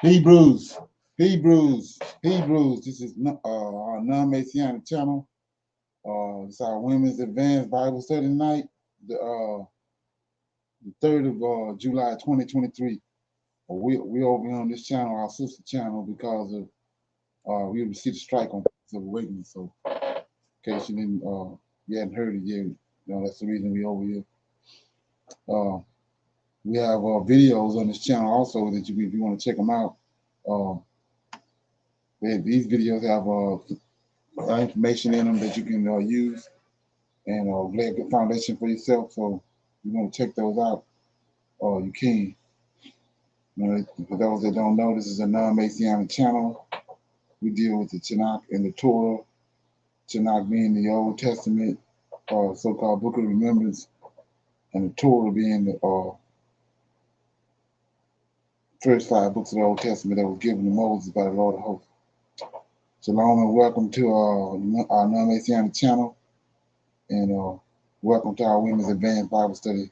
Hebrews, Hebrews. This is our non-Messianic channel. It's our Women's Advanced Bible Study night, the 3rd of July, 2023. We over here on this channel, our sister channel, because of we received a strike on Civil Awakening. So, in case you hadn't heard it yet, that's the reason we over here. Uh, we have videos on this channel also that if you want to check them out. Uh, these videos have information in them that you can use and lay a good foundation for yourself. So you want to check those out, you can. For those that don't know, this is a non-Messianic channel. We deal with the Tanakh and the Torah. Tanakh being the Old Testament, so-called Book of Remembrance, and the Torah being the first 5 books of the Old Testament that was given to Moses by the Lord of Hosts. Shalom and welcome to our non-Messianic channel, and welcome to our Women's Advanced Bible Study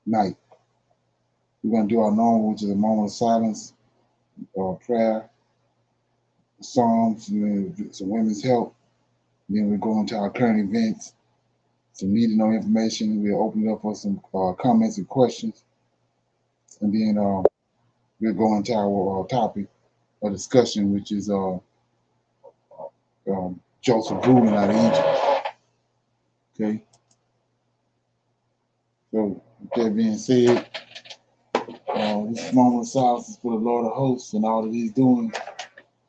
night. We're going to do our normal, which is a moment of silence, prayer, psalms, and some women's help. Then we go into our current events, some need to know information. We'll open it up for some comments and questions. And then we'll go into our topic of discussion, which is Joseph ruling out of Egypt. Okay. So, with that being said, this moment of silence is for the Lord of Hosts and all that He's doing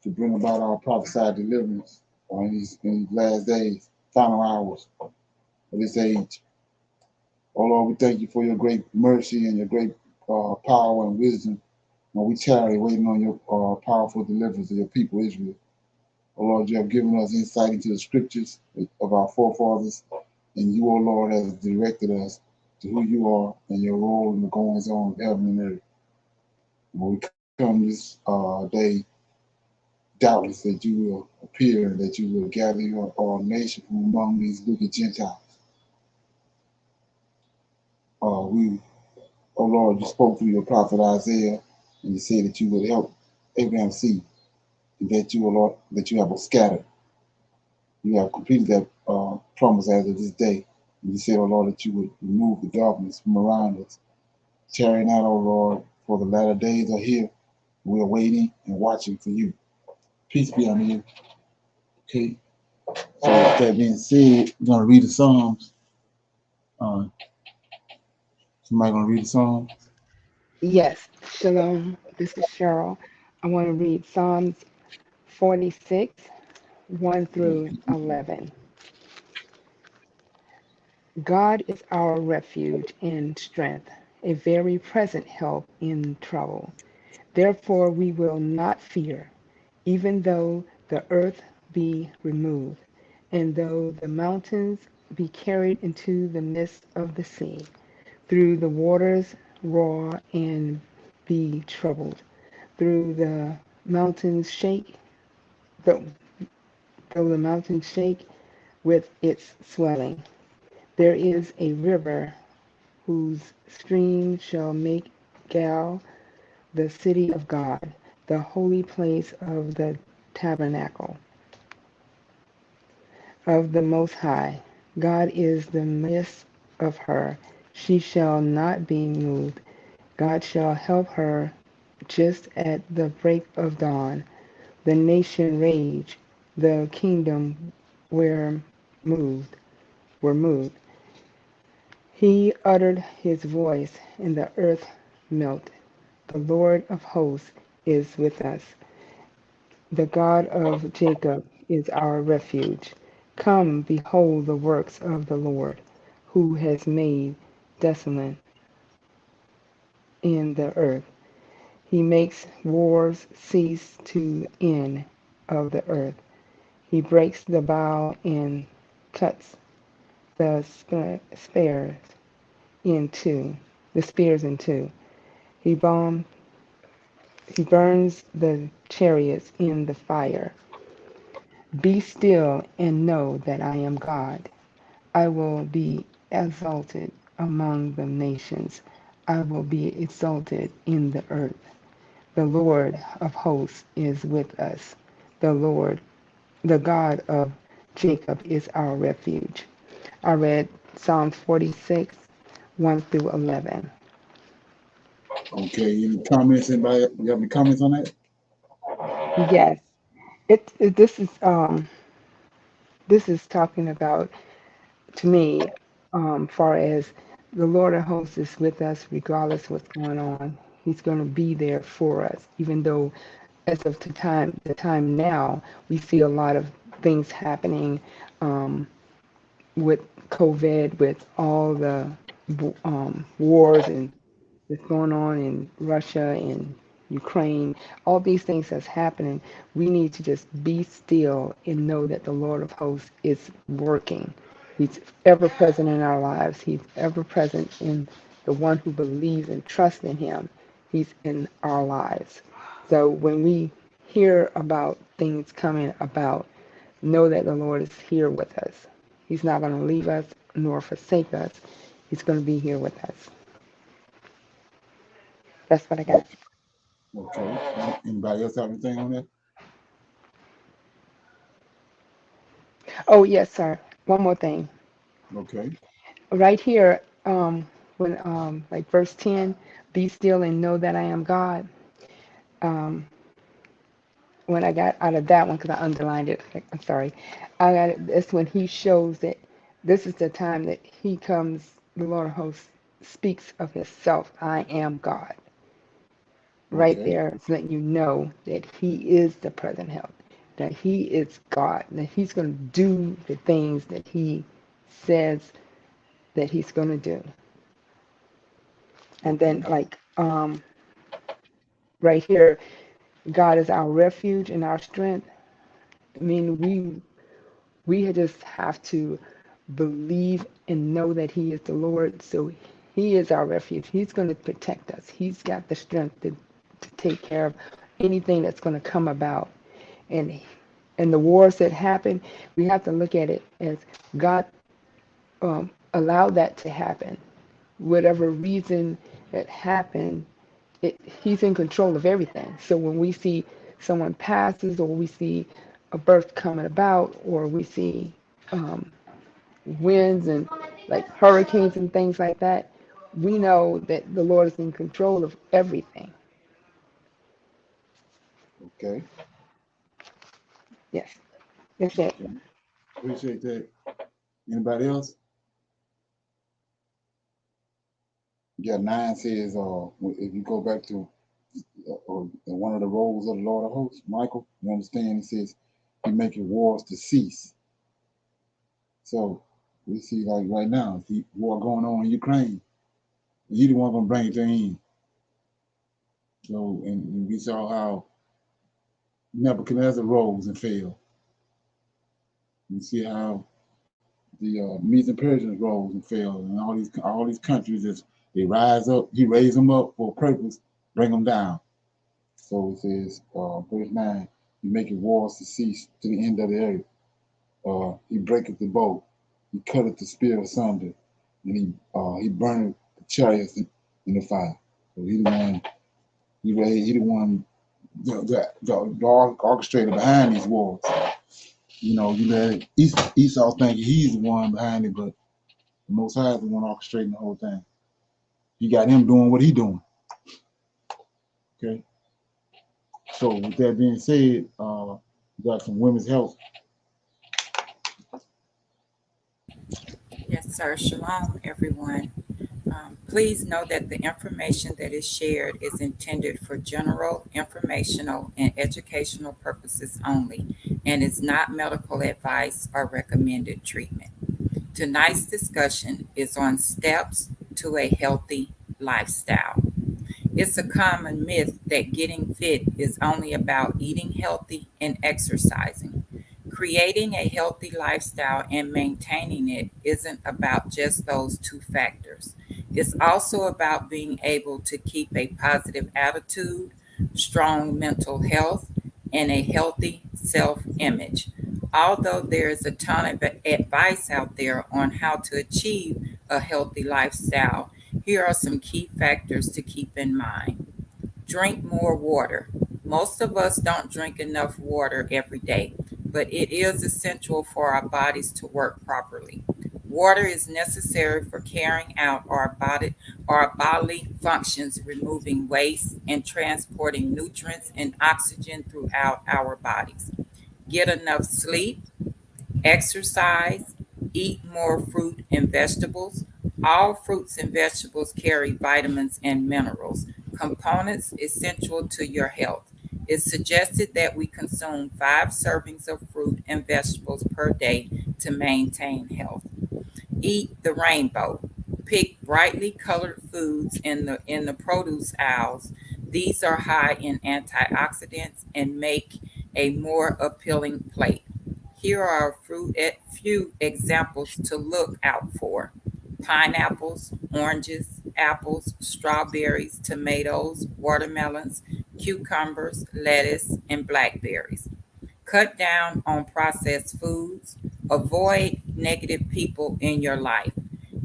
to bring about our prophesied deliverance in these last days, final hours of this age. Oh Lord, we thank you for your great mercy and your great power and wisdom. And we tarry waiting on your powerful deliverance of your people, Israel. Oh Lord, you have given us insight into the scriptures of our forefathers, and you, oh Lord, has directed us to who you are and your role in the goings on of heaven and earth. When we come this day, doubtless that you will appear and that you will gather your nation from among these wicked Gentiles. Oh Lord, you spoke through your prophet Isaiah, and you said that you would help Abraham's seed, and that you, oh Lord, that you have scattered. You have completed that promise as of this day. And you said, oh Lord, that you would remove the darkness from around us. Tarry not, oh Lord, for the latter days are here. We are waiting and watching for you. Peace be unto you. Okay. So with that being said, we're gonna read the Psalms. Somebody gonna read the Psalms? Yes, Shalom. This is Cheryl. I want to read Psalms 46, 1 through 11. God is our refuge and strength, a very present help in trouble. Therefore we will not fear, even though the earth be removed, and though the mountains be carried into the midst of the sea, through the waters roar and be troubled, through the mountains shake, though, though the mountains shake with its swelling. There is a river whose stream shall make Gal the city of God, the holy place of the tabernacle of the Most High. God is the midst of her. She shall not be moved. God shall help her just at the break of dawn. The nation raged, the kingdom were moved, were moved. He uttered his voice, and the earth melted. The Lord of hosts is with us. The God of Jacob is our refuge. Come, behold the works of the Lord, who has made desolate in the earth. He makes wars cease to end of the earth. He breaks the bow and cuts the spears in two. The spears in two. He bomb, he burns the chariots in the fire. Be still and know that I am God. I will be exalted among the nations. I will be exalted in the earth. The Lord of hosts is with us. The Lord, the God of Jacob, is our refuge. I read Psalms 46, 1 through 11. Okay, any comments? Anybody, you have any comments on that? Yes, this is talking about, to me, far as the Lord of hosts is with us regardless of what's going on. He's going to be there for us, even though as of the time now, we see a lot of things happening um, with COVID, with all the wars and that's going on in Russia and Ukraine, all these things that's happening. We need to just be still and know that the Lord of hosts is working. He's ever present in our lives. He's ever present in the one who believes and trusts in him. He's in our lives. So when we hear about things coming about, know that the Lord is here with us. He's not going to leave us nor forsake us. He's going to be here with us. That's what I got. Okay. Anybody else have anything on that? Oh, yes, sir. One more thing. Okay. Right here, when like verse 10, be still and know that I am God. Um, when I got out of that one, because I underlined it, I'm sorry, I got it. That's when he shows that this is the time that he comes, the Lord of hosts speaks of himself. I am God. Right Okay. there, so that you know that he is the present help, that he is God, that he's going to do the things that he says that he's going to do. And then, Okay. like right here, God is our refuge and our strength. I mean, we just have to believe and know that he is the Lord. So he is our refuge. He's going to protect us. He's got the strength to take care of anything that's going to come about. And and the wars that happen, we have to look at it as God allowed that to happen. Whatever reason it happened, he's in control of everything. So when we see someone passes, or we see a birth coming about, or we see winds and like hurricanes and things like that, we know that the Lord is in control of everything. Okay. Yes, that's it. Okay. Appreciate that. Anybody else? Yeah, 9 says, if you go back to one of the roles of the Lord of hosts, Michael, you understand, it says he making wars to cease. So we see like right now, the war going on in Ukraine. He the one gonna bring it to an end. So and we saw how Nebuchadnezzar rose and fell. You see how the Medes and Persians rose and fell, and all these countries is they rise up. He raised them up for a purpose, bring them down. So it says, verse 9, he maketh wars to cease to the end of the earth. He breaketh the bow, he cutteth the spear asunder, and he burneth the chariots in the fire. So he the one, he the one, the orchestrator behind these wars. You know, you let Esau thinking he's the one behind it, but the Most High is the one orchestrating the whole thing. You got him doing what he doing. Okay. So with that being said, we got some women's health. Yes, sir. Shalom, everyone. Please know that the information that is shared is intended for general, informational, and educational purposes only and is not medical advice or recommended treatment. Tonight's discussion is on steps to a healthy lifestyle. It's a common myth that getting fit is only about eating healthy and exercising. Creating a healthy lifestyle and maintaining it isn't about just those two factors. It's also about being able to keep a positive attitude, strong mental health, and a healthy self image. Although there is a ton of advice out there on how to achieve a healthy lifestyle, here are some key factors to keep in mind. Drink more water. Most of us don't drink enough water every day, but it is essential for our bodies to work properly. Water is necessary for carrying out our bodily functions, removing waste and transporting nutrients and oxygen throughout our bodies. Get enough sleep, exercise, eat more fruit and vegetables. All fruits and vegetables carry vitamins and minerals, components essential to your health. It's suggested that we consume 5 servings of fruit and vegetables per day to maintain health. Eat the rainbow. Pick brightly colored foods in the produce aisles. These are high in antioxidants and make a more appealing plate. Here are few examples to look out for: pineapples, oranges, apples, strawberries, tomatoes, watermelons, cucumbers, lettuce, and blackberries. Cut down on processed foods. Avoid negative people in your life.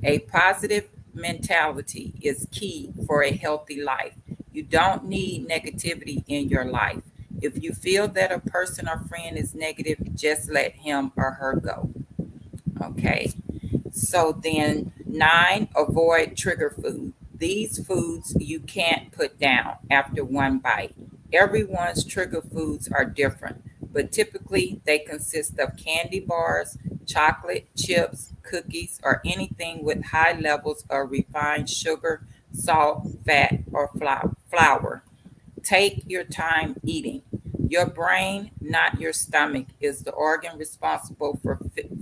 A positive mentality is key for a healthy life. You don't need negativity in your life. If you feel that a person or friend is negative, just let him or her go. Okay. So then, 9, avoid trigger food. These foods you can't put down after one bite. Everyone's trigger foods are different, but typically they consist of candy bars, chocolate, chips, cookies, or anything with high levels of refined sugar, salt, fat, or flour. Take your time eating. Your brain, not your stomach, is the organ responsible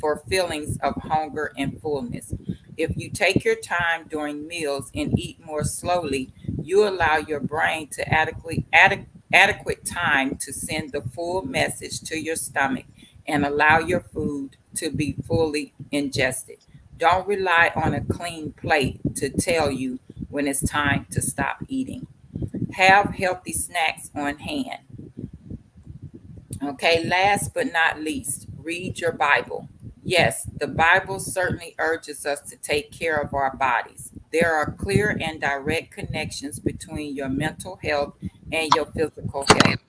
for feelings of hunger and fullness. If you take your time during meals and eat more slowly, you allow your brain to adequate time to send the full message to your stomach and allow your food to be fully ingested. Don't rely on a clean plate to tell you when it's time to stop eating. Have healthy snacks on hand. Okay, last but not least, read your Bible. Yes, the Bible certainly urges us to take care of our bodies. There are clear and direct connections between your mental health and your physical health.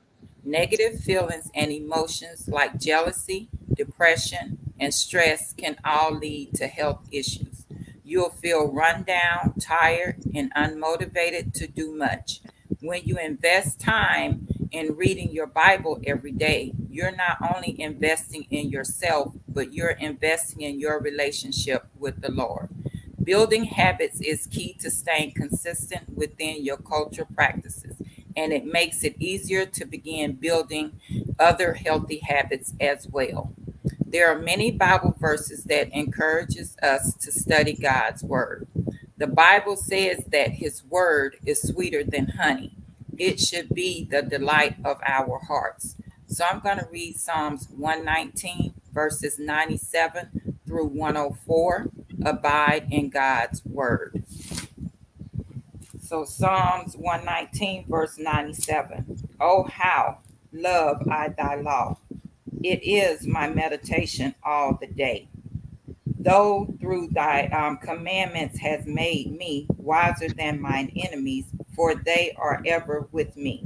Negative feelings and emotions like jealousy, depression, and stress can all lead to health issues. You'll feel run down, tired, and unmotivated to do much. When you invest time in reading your Bible every day, you're not only investing in yourself, but you're investing in your relationship with the Lord. Building habits is key to staying consistent within your culture practices, and it makes it easier to begin building other healthy habits as well. There are many Bible verses that encourages us to study God's word. The Bible says that his word is sweeter than honey. It should be the delight of our hearts. So I'm going to read Psalms 119 verses 97 through 104. Abide in God's word. So Psalms 119 verse 97. Oh, how love I thy law. It is my meditation all the day. Though through thy commandments has made me wiser than mine enemies, for they are ever with me.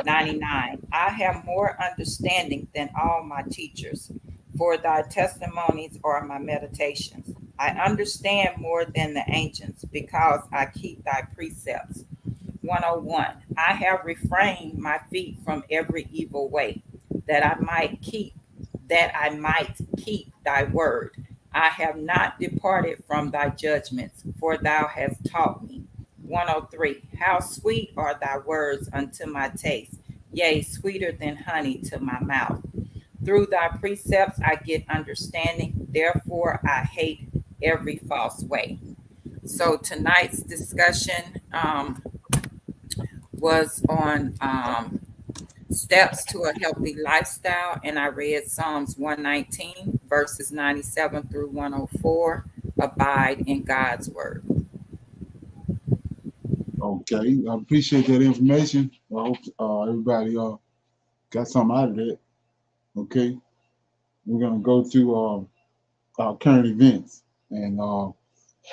99. I have more understanding than all my teachers, for thy testimonies are my meditations. I understand more than the ancients, because I keep thy precepts. 101. I have refrained my feet from every evil way, that I might keep thy word. I have not departed from thy judgments, for thou hast taught me. 103. How sweet are thy words unto my taste, yea, sweeter than honey to my mouth. Through thy precepts I get understanding, therefore I hate every false way. So tonight's discussion was on steps to a healthy lifestyle, and I read Psalms 119 verses 97 through 104. Abide in God's word. Okay, I appreciate that information. I hope everybody got something out of that. Okay, we're gonna go to our current events, and what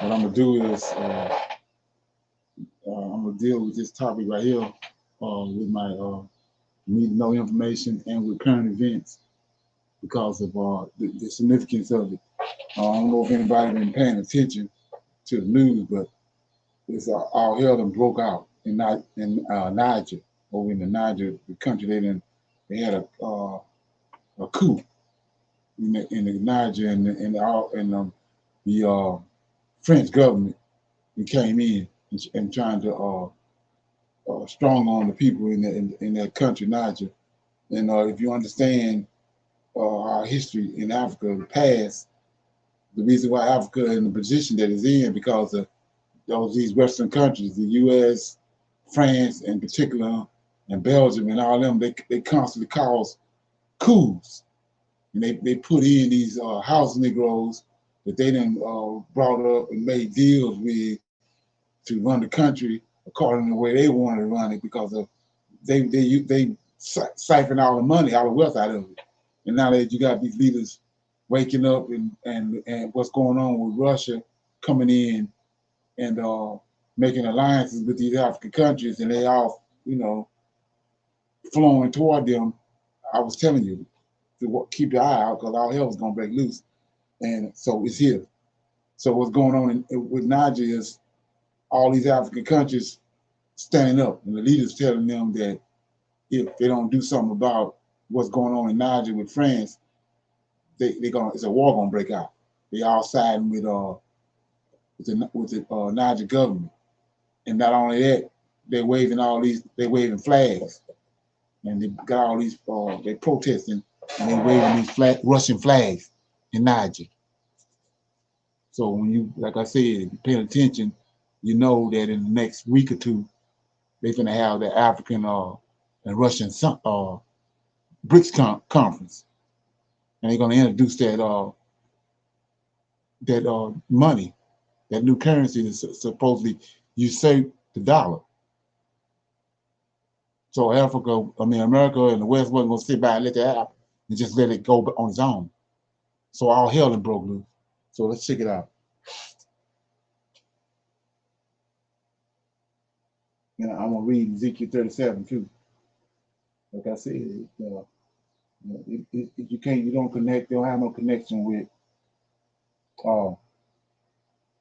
I'm gonna do is I'm gonna deal with this topic right here. with my need to know information and with current events because of the significance of it. I don't know if anybody been paying attention to the news, but it's all hell that broke out in Niger, over in the Niger, the country they had a coup in the Niger, and the French government came in and trying to strong on the people in that country, Niger. And if you understand our history in Africa, the past, the reason why Africa is in the position that it's in because of these Western countries, the U.S., France in particular, and Belgium and all them, they constantly cause coups. And they put in these house Negroes that they done brought up and made deals with to run the country according to the way they wanted to run it because of they siphon all the money, all the wealth out of it. And now that you got these leaders waking up and what's going on with Russia coming in and making alliances with these African countries, and they all, flowing toward them. I was telling you to keep your eye out because all hell was gonna break loose, and so it's here. So what's going on with Niger is all these African countries standing up, and the leaders telling them that if they don't do something about what's going on in Niger with France, it's a war gonna break out. They all siding with the Niger government, and not only that, they're waving flags, and they got all these they protesting and they waving these Russian flags in Niger. So when you, like I said, if you're paying attention, you know that in the next week or two, they're gonna have the African and Russian BRICS conference, and they're gonna introduce that money, that new currency that supposedly usurp the dollar. So America and the West wasn't gonna sit by and let that happen and just let it go on its own. So all hell done broke loose. So let's check it out. I'm gonna read Ezekiel 37 too. Like I said, you don't have no connection with the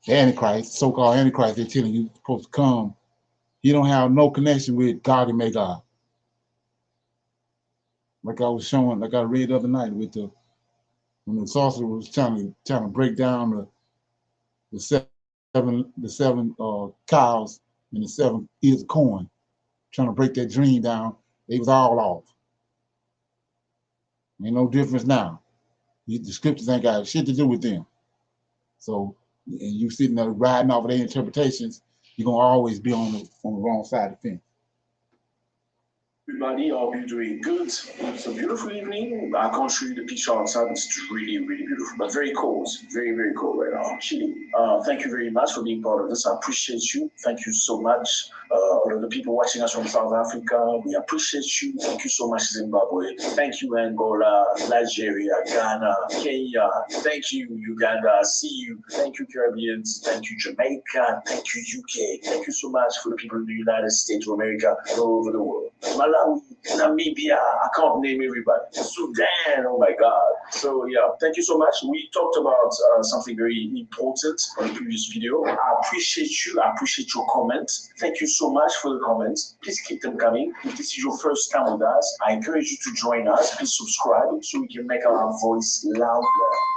Antichrist, so-called Antichrist. They're telling you supposed to come. You don't have no connection with God and make God. Like I was showing, like I read the other night when the sorcerer was trying to break down the seven cows and the 7 ears of corn, trying to break that dream down. They was all off. Ain't no difference now. The scriptures ain't got shit to do with them. So, and you sitting there riding off of their interpretations, you're gonna always be on the wrong side of the fence. Everybody, are you doing good? It's a beautiful evening. I can't show you the picture outside. It's really, really beautiful, but very cold. Very, very cold right now. Chilly. Thank you very much for being part of this. I appreciate you. Thank you so much. All of the people watching us from South Africa, we appreciate you. Thank you so much, Zimbabwe. Thank you, Angola, Nigeria, Ghana, Kenya. Thank you, Uganda. I see you. Thank you, Caribbeans. Thank you, Jamaica. Thank you, UK. Thank you so much for the people in the United States of America and all over the world. Malawi, Namibia, I can't name everybody. Sudan, oh my God. So yeah, thank you so much. We talked about something very important on the previous video. I appreciate you. I appreciate your comments. Thank you so much for the comments. Please keep them coming. If this is your first time with us, I encourage you to join us. Please subscribe so we can make our voice louder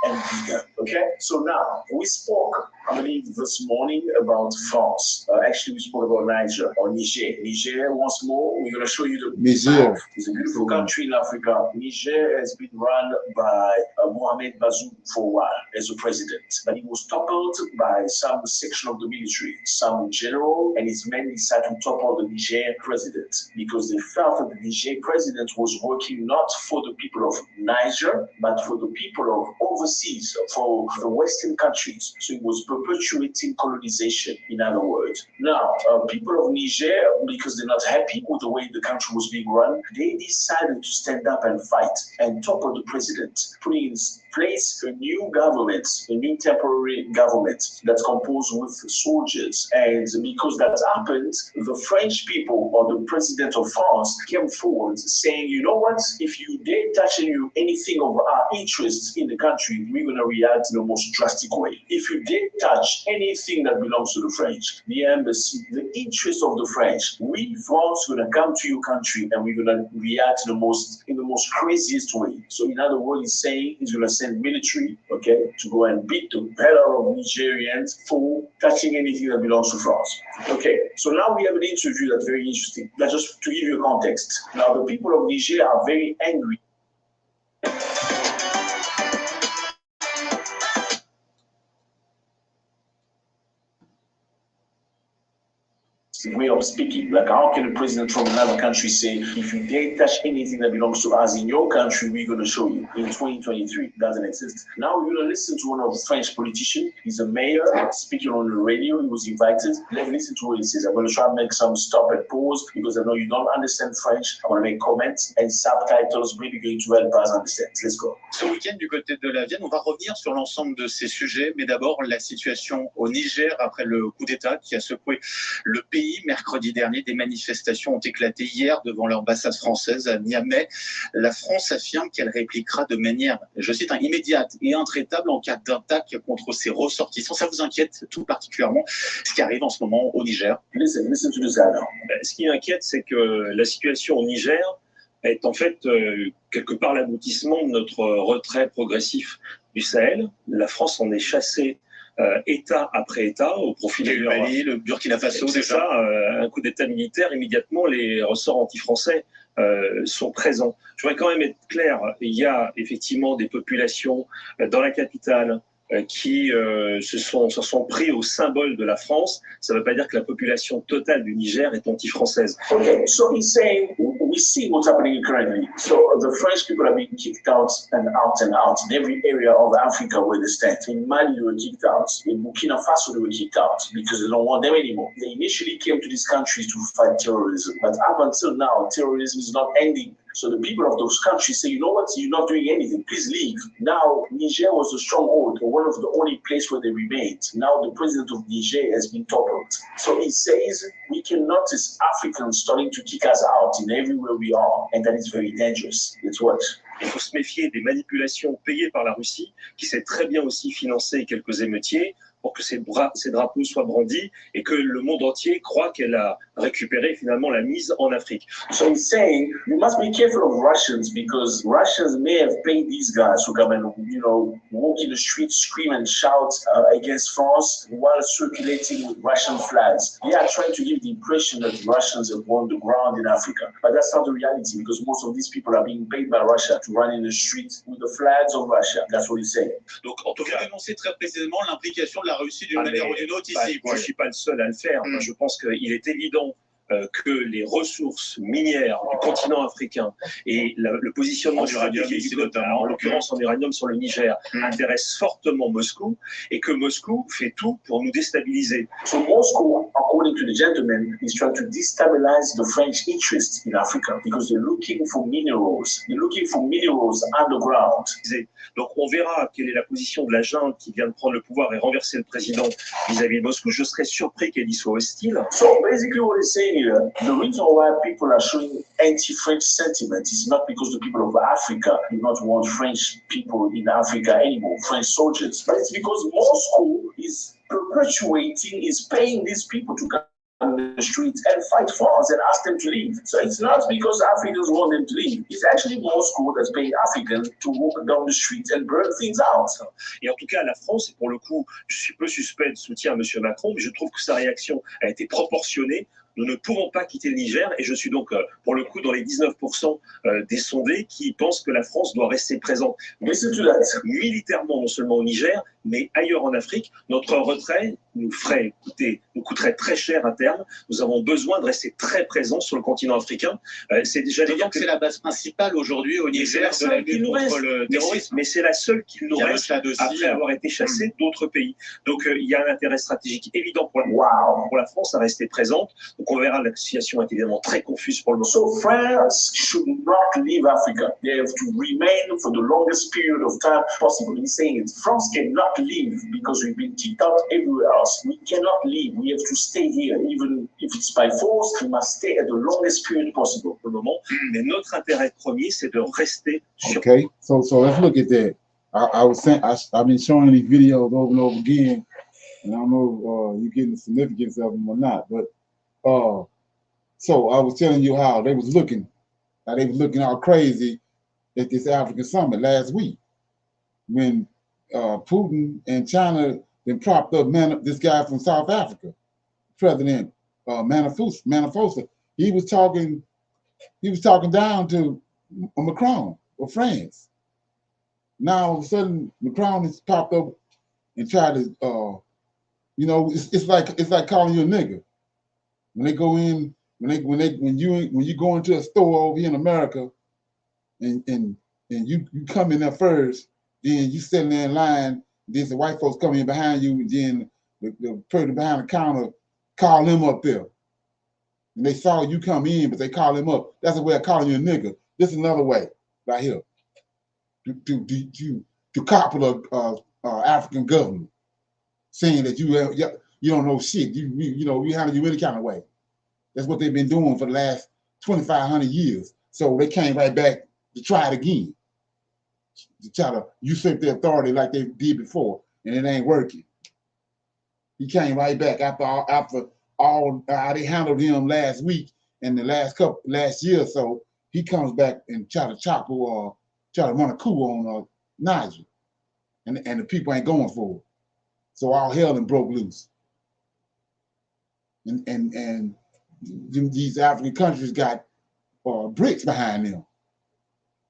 and bigger. Okay? So now, we spoke, I believe, this morning about France. Actually, we spoke about Niger or Niger. Niger, once more, we're going to show you the Niger. It's a beautiful country in Africa. Niger has been run by Mohamed Bazoum for a while as a president, but he was toppled by some section of the military, some general, and his men decided to topple the Niger president because they felt that the Niger president was working not for the people of Niger, but for the people of overseas, for the Western countries. So he was perpetuating colonization, in other words. Now, people of Niger, because they're not happy with the way the country was being run, they decided to stand up and fight and topple the president, putting place a new government, a new temporary government that's composed with soldiers. And because that happened, the French people or the president of France came forward saying, you know what, if you dare touch anything of our interests in the country, we're going to react in the most drastic way. If you dare touch anything that belongs to the French, the embassy, the interest of the French, we, France, are going to come to your country and we're going to react in the most craziest way. So in other words, he's saying he's going to send military, okay, to go and beat the hell out of Nigerians for touching anything that belongs to France. Okay, so now we have an interview that's very interesting. That's just to give you a context. Now, the people of Niger are very angry. Way of speaking, like how can a president from another country say, if you dare touch anything that belongs to us in your country, we're going to show you. In 2023, it doesn't exist. Now we're going to listen to one of the French politicians. He's a mayor speaking on the radio. He was invited. Let's listen to what he says. I'm going to try and make some stop and pause because I know you don't understand French. I want to make comments and subtitles maybe going to help us understand. Let's go. Ce week-end du côté de la Vienne, on va revenir sur l'ensemble de ces sujets, mais d'abord la situation au Niger après le coup d'État qui a secoué le pays. Mercredi dernier, des manifestations ont éclaté hier devant l'ambassade française à Niamey. La France affirme qu'elle répliquera de manière, je cite, immédiate et intraitable en cas d'attaque contre ses ressortissants. Ça vous inquiète tout particulièrement ce qui arrive en ce moment au Niger? Listen to this now. Ce qui inquiète, c'est que la situation au Niger est en fait quelque part l'aboutissement de notre retrait progressif du Sahel. La France en est chassée État après État au profit du Mali, le Burkina Faso. C'est ça, un coup d'État militaire, immédiatement les ressorts anti-français sont présents. Je voudrais quand même être clair, il y a effectivement des populations dans la capitale qui se sont pris au symbole de la France. Ça ne veut pas dire que la population totale du Niger est anti-française. Okay, so he's saying we see what's happening currently. So the French people are being kicked out and out and out in every area of Africa where they stand. In Mali, they were kicked out. In Burkina Faso, they were kicked out because they don't want them anymore. They initially came to these countries to fight terrorism, but up until now, terrorism is not ending. So the people of those countries say, you know what, you're not doing anything, please leave. Now, Niger was a stronghold, or one of the only places where they remained. Now the president of Niger has been toppled. So he says, we can notice Africans starting to kick us out in everywhere we are, and that is very dangerous. It's what? Il faut se méfier des manipulations payées par la Russie, qui sait très bien aussi financer quelques émeutiers pour que ces drapeaux soient brandis et que le monde entier croit qu'elle a récupéré finalement la mise en Afrique. So he's saying you must be careful of Russians because Russians may have paid these guys who come and, walk in the streets, scream and shout against France while circulating with Russian flags. They are trying to give the impression that Russians have won the ground in Africa. But that's not the reality because most of these people are being paid by Russia to run in the streets with the flags of Russia. That's what he's saying. Donc, en tout cas, dénoncer très précisément l'implication de la Russie d'une manière ou d'une autre ici. Je ne suis pas le seul à le faire. Je pense qu'il est évident que les ressources minières du continent africain et le positionnement stratégique ici, notamment en l'occurrence en uranium sur le Niger, intéressent fortement Moscou et que Moscou fait tout pour nous déstabiliser. So Moscow, according to the gentleman, is trying to destabilize the French interests in Africa because they're looking for minerals. They're looking for minerals underground. Donc on verra quelle est la position de la junte qui vient de prendre le pouvoir et renverser le président vis-à-vis de Moscou. Je serais surpris qu'elle y soit hostile. So basically what he's saying here, the reason why people are showing anti-French sentiment is not because the people of Africa do not want French people in Africa anymore, French soldiers, but it's because Moscow is perpetuating, is paying these people to come on the streets and fight France and ask them to leave. So it's not because Africans want them to leave. It's actually Moscow that's paying Africans to walk down the streets and burn things out. Et en tout cas, la France, et pour le coup, je suis peu suspect de soutien à M. Macron, mais je trouve que sa réaction a été proportionnée. Nous ne pouvons pas quitter le Niger et je suis donc, pour le coup, dans les 19% des sondés qui pensent que la France doit rester présente militairement, non seulement au Niger, mais ailleurs en Afrique. Notre retrait nous coûterait très cher à terme. Nous avons besoin de rester très présents sur le continent africain. C'est déjà dire que c'est la base principale aujourd'hui au Niger de la lutte contre le terrorisme. Mais c'est la seule qu'il nous reste après avoir été chassé d'autres pays. Donc il y a un intérêt stratégique évident pour la France à rester présente. Donc on verra, la situation est évidemment très confuse pour le moment. So France should not leave Africa. They have to remain for the longest period of time possible. He's saying it. France cannot leave because we've been kicked out everywhere else. We cannot leave. We have to stay here, even if it's by force. We must stay at the longest period possible. Pour le moment, mais notre intérêt premier, c'est de rester sur. Okay, so let's look at that. I was saying I've been showing these videos over and over again, and I don't know you getting the significance of them or not, but so I was telling you how they was looking all crazy at this African summit last week when Putin and China then propped up this guy from South Africa, President Manafort. He was talking down to Macron of France. Now all of a sudden Macron has popped up and tried to it's like calling you a nigger. When they go in, when you go into a store over here in America and you come in there first, then you sitting there in line, then the white folks come in behind you, and then the person behind the counter call them up there. And they saw you come in, but they call him up. That's a way of calling you a nigger. This is another way right here to copy the African government, saying that you don't know shit. We handle you any kind of way. That's what they've been doing for the last 2,500 years. So they came right back to try it again, to try to usurp their authority like they did before, and it ain't working. He came right back after all how they handled him last week and the last year or so. He comes back and try to run a coup on Niger, and the people ain't going for it. So all hell and broke loose. And these African countries got bricks behind them,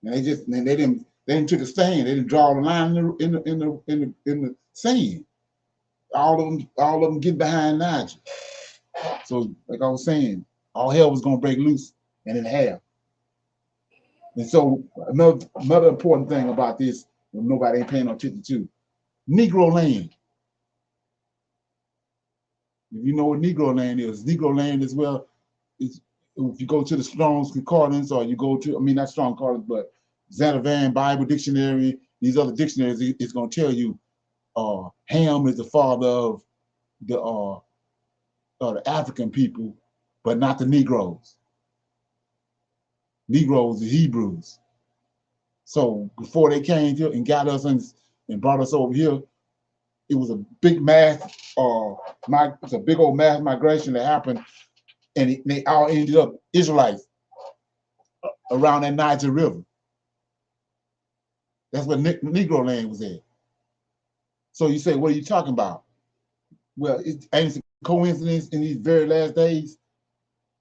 and they didn't take a stand. They didn't draw the line in the sand. All of them get behind Niger. So like I was saying, all hell was gonna break loose, and it have. And so another important thing about this, nobody ain't paying no attention to, Negro land. If you know what Negro land is as well, if you go to the Strong's Concordance, or you go to, not Strong's Concordance, but Zandervan Bible Dictionary, these other dictionaries, it's going to tell you Ham is the father of the African people, but not the Negroes. Negroes, the Hebrews. So before they came here and got us and brought us over here, it was a big it's a big old mass migration that happened, and they all ended up Israelites around that Niger River. That's where Negro land was at. So you say, what are you talking about? Well, it ain't a coincidence in these very last days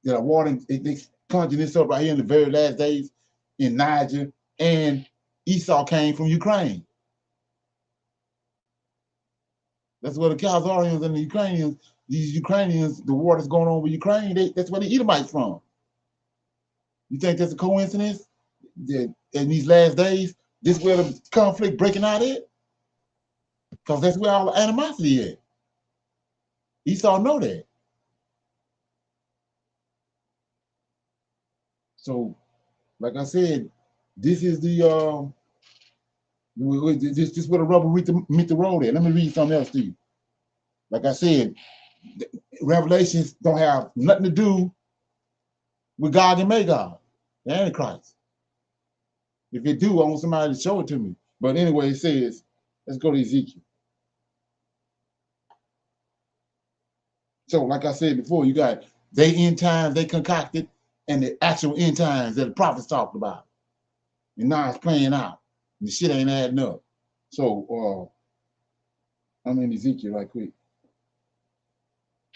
that they conjured this up right here in the very last days in Niger, and Esau came from Ukraine. That's where the Khazarians and the Ukrainians, the war that's going on with Ukraine, that's where the Edomites from. You think that's a coincidence that in these last days, this is where the conflict breaking out at? Because that's where all the animosity is. Esau know that. So, like I said, this is the this where the rubber meet the road at. Let me read something else to you. Like I said, Revelations don't have nothing to do with God and Magog, the Antichrist. If it do, I want somebody to show it to me. But anyway, it says, let's go to Ezekiel. So, like I said before, you got they end times they concocted and the actual end times that the prophets talked about. And now it's playing out. And the shit ain't adding up. So, I'm in Ezekiel right quick.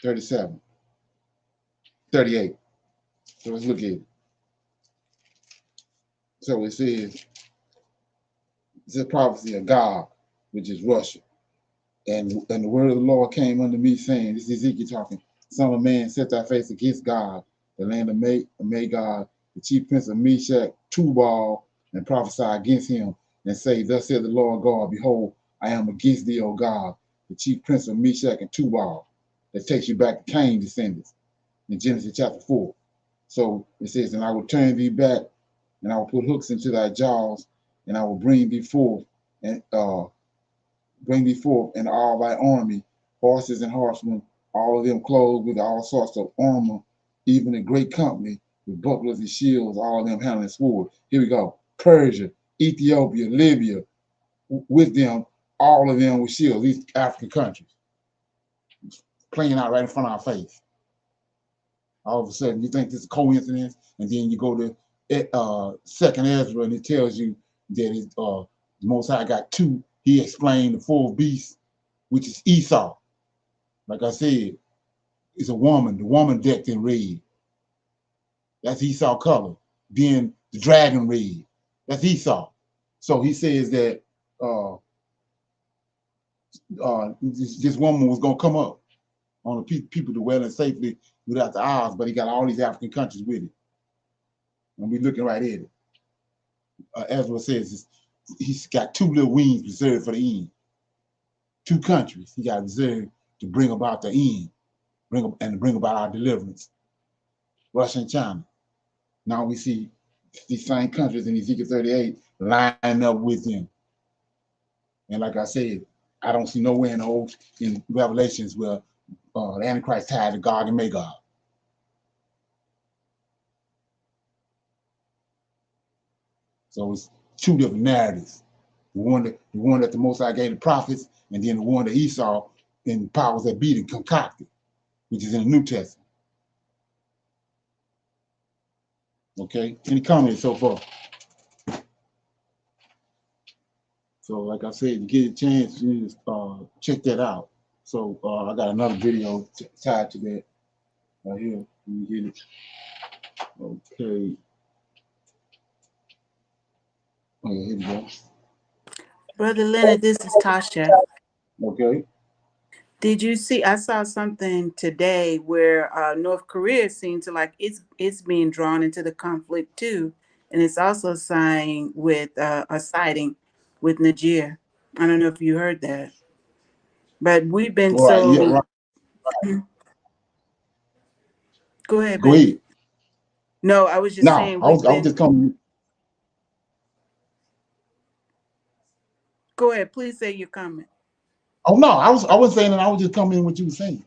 37, 38. So let's look at it. So it says, it's a prophecy of God, which is Russia. And the word of the Lord came unto me, saying, this is Ezekiel talking, son of man, set thy face against God, the land of Magog, the chief prince of Meshach, Tubal, and prophesy against him, and say, thus said the Lord God, behold, I am against thee, O God, the chief prince of Meshach and Tubal, that takes you back to Cain's descendants. in Genesis chapter 4. So it says, and I will turn thee back, and I will put hooks into thy jaws, and I will bring thee forth, and all thy army, horses and horsemen, all of them clothed with all sorts of armor, even a great company with bucklers and shields, all of them handling sword. Here we go. Persia, Ethiopia, Libya, with them, all of them with shields, these African countries, playing out right in front of our face. All of a sudden, you think this is a coincidence, and then you go to Second Ezra, and it tells you that the Most High got two. He explained the fourth beast, which is Esau. Like I said, it's a woman. The woman decked in red. That's Esau color. Then the dragon red. That's Esau. So he says that this woman was gonna come up on the people dwelling safely without the eyes, but he got all these African countries with it. And we're looking right at it. Ezra says he's got two little wings reserved for the end. Two countries he got reserved to bring about the end, bring about our deliverance. Russia and China. Now we see these same countries in Ezekiel 38 lining up with them. And like I said, I don't see nowhere in Revelations where the Antichrist tied to Gog and Magog. So it's two different narratives. The one that the Most High gave the prophets, and then the one that Esau and powers that be and concocted, which is in the New Testament. Okay, any comments so far? So like I said, you get a chance, you check that out. So I got another video tied to that right here. Let me get it. Okay. Oh, yeah, here we go. Brother Leonard, this is Tasha. Okay. Did you see? I saw something today where North Korea seems to like it's being drawn into the conflict too, and it's also siding with Niger. I don't know if you heard that, but we've been Right. so. Yeah. Right. Go ahead, Go baby. ahead. No, I was just No, saying I was just coming. Go ahead, please say your comment. Oh no, I wasn't saying that. I was just coming in what you were saying.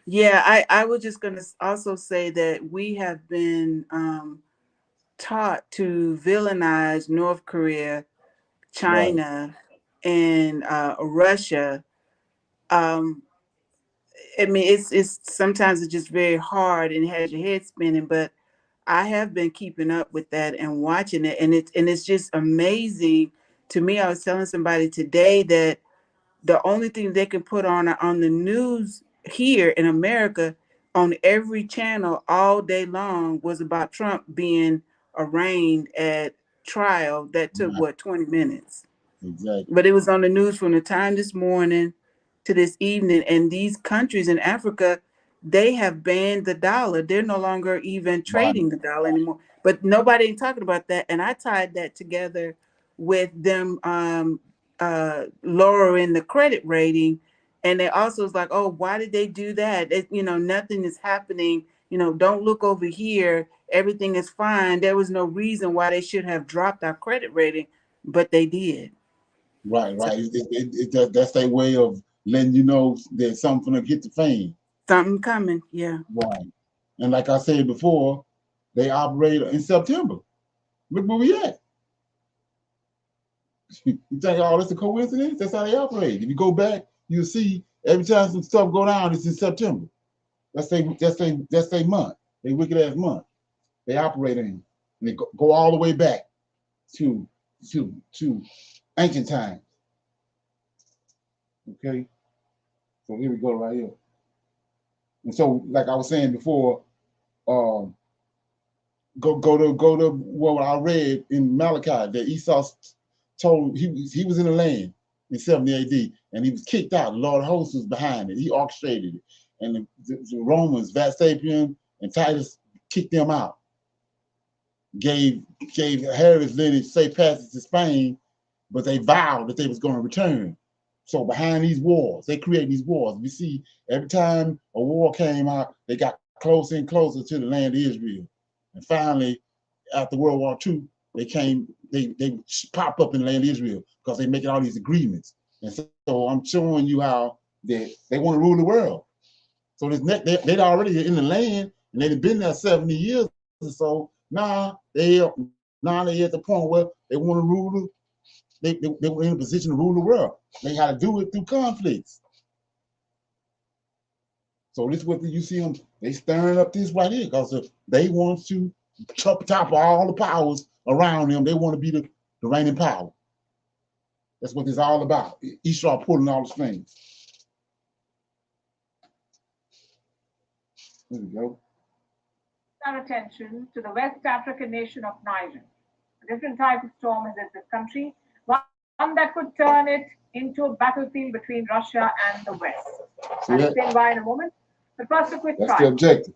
Yeah, I was just going to also say that we have been taught to villainize North Korea, China, and Russia. I mean, it's sometimes it's just very hard and has your head spinning. But I have been keeping up with that and watching it, and it's just amazing to me. I was telling somebody today that the only thing they can put on the news here in America on every channel all day long was about Trump being arraigned at trial that took 20 minutes. Exactly. But it was on the news from the time this morning to this evening. And these countries in Africa, they have banned the dollar. They're no longer even trading the dollar anymore. But nobody ain't talking about that. And I tied that together with them lowering the credit rating. And they also was like, oh, why did they do that? Nothing is happening. Don't look over here. Everything is fine. There was no reason why they should have dropped our credit rating, but they did. Right. That's their way of letting you know that something gonna hit the fan. Something coming, yeah. Right. And like I said before, they operate in September. Look where we at. You think, oh, that's a coincidence? That's how they operate. If you go back, you'll see every time some stuff go down, it's in September. That's their month. They wicked ass month. They operate in. And they go all the way back to ancient times. Okay. So here we go right here. And so, like I was saying before, go to what I read in Malachi that Esau told he was in the land in 70 AD and he was kicked out. The Lord of Hosts was behind it. He orchestrated it. And the Romans, Vespasian and Titus kicked them out. Gave Herod's lineage safe passage to Spain, but they vowed that they was going to return. So behind these wars, they create these wars. We see every time a war came out, they got closer and closer to the land of Israel. And finally, after World War II, they popped up in the land of Israel because they're making all these agreements. And so I'm showing you how they want to rule the world. So they're already in the land, and they've been there 70 years or so. Now they're at the point where they want to rule. They were in a position to rule the world. They had to do it through conflicts. So this is what you see them. They stirring up this right here because they want to top all the powers around them. They want to be the reigning power. That's what it's all about. Esau pulling all the strings. There we go. Our attention to the West African nation of Niger. A different type of storm has hit this country, one that could turn it into a battlefield between Russia and the West. I'll explain why in a moment. But first, a quick That's the objective.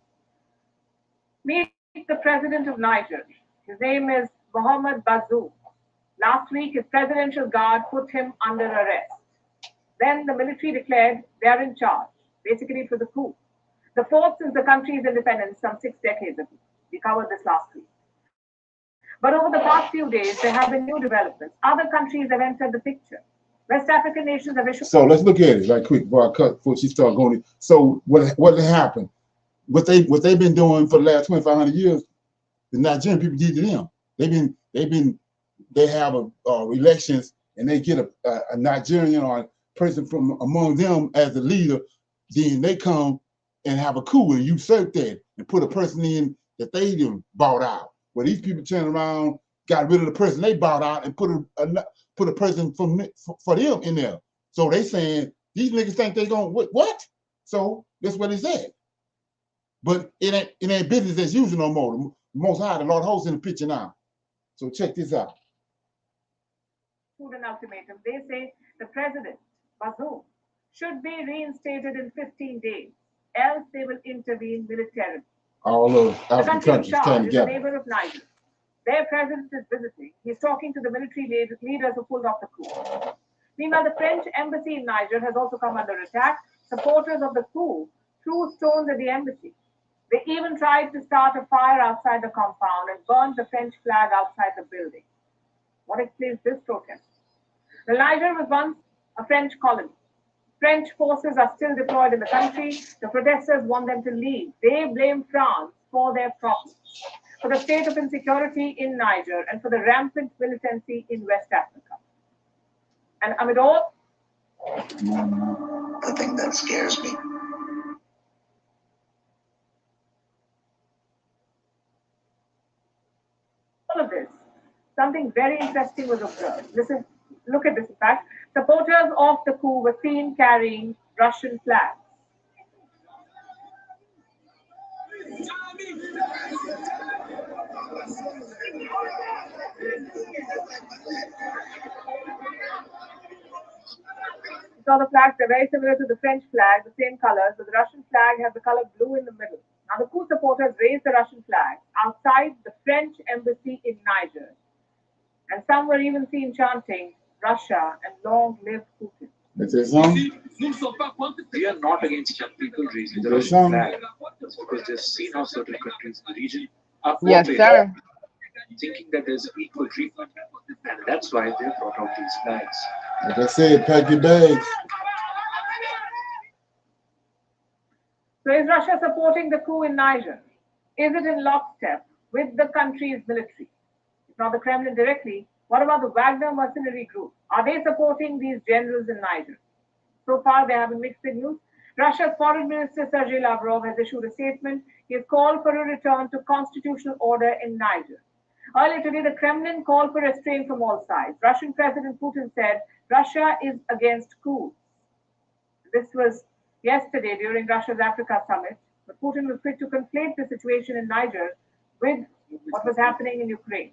Meet the president of Niger. His name is Mohamed Bazoum. Last week, his presidential guard put him under arrest. Then the military declared they are in charge, basically for the coup. The fourth since the country's independence some 6 decades ago. We covered this last week. But over the past few days, there have been new developments. Other countries have entered the picture. West African nations have issued. So let's look at it right quick before she starts going. So what happened? What they've been doing for the last 2,500 years, the Nigerian people did to them. They have elections, and they get a Nigerian or a person from among them as the leader. Then they come and have a coup and usurp that and put a person in that they bought out. Well, these people turned around, got rid of the person they bought out, and put a person for them in there. So they saying these niggas think they gonna what? So that's what it said. But it ain't business as usual no more. The Most High, the Lord hosts in the picture now. So check this out. An ultimatum. They say the president, Bazoum, should be reinstated in 15 days, else they will intervene militarily. All of African countries came together. The neighbor of Niger. Their president is visiting. He's talking to the military leaders who pulled off the coup. Meanwhile, the French embassy in Niger has also come under attack. Supporters of the coup threw stones at the embassy. They even tried to start a fire outside the compound and burned the French flag outside the building. What explains this protest? The Niger was once a French colony. French forces are still deployed in the country. The protesters want them to leave. They blame France for their problems, for the state of insecurity in Niger, and for the rampant militancy in West Africa. And amid all, the thing that scares me. all of this, something very interesting was observed. Look at this, in fact. Supporters of the coup were seen carrying Russian flags. So the flags are very similar to the French flag, the same colors, but the Russian flag has the color blue in the middle. Now the coup supporters raised the Russian flag outside the French embassy in Niger. And some were even seen chanting, Russia and long live Putin. We are not against people raising the Russian flag because they've seen how certain countries in the region are sir. thinking that there's equal treatment, and that's why they brought out these flags. Like I said, pack your bags. So is Russia supporting the coup in Niger? Is it in lockstep with the country's military? If not the Kremlin directly, what about the Wagner mercenary group? Are they supporting these generals in Niger? So far, they have been mixed signals. Russia's Foreign Minister Sergei Lavrov has issued a statement. He has called for a return to constitutional order in Niger. Earlier today, the Kremlin called for restraint from all sides. Russian President Putin said Russia is against coups. This was yesterday during Russia's Africa summit, but Putin was quick to conflate the situation in Niger with what was happening in Ukraine.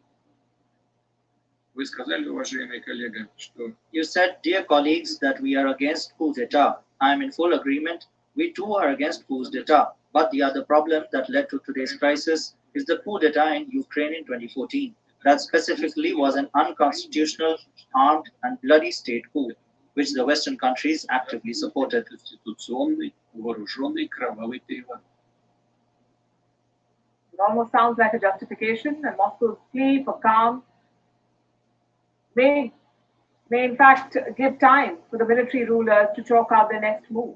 You said, dear colleagues, that we are against coups d'etat. I am in full agreement. We too are against coups d'etat. But the other problem that led to today's crisis is the coup d'etat in Ukraine in 2014. That specifically was an unconstitutional, armed and bloody state coup, which the Western countries actively supported. It almost sounds like a justification, and Moscow's plea for calm may in fact give time for the military rulers to chalk out their next move.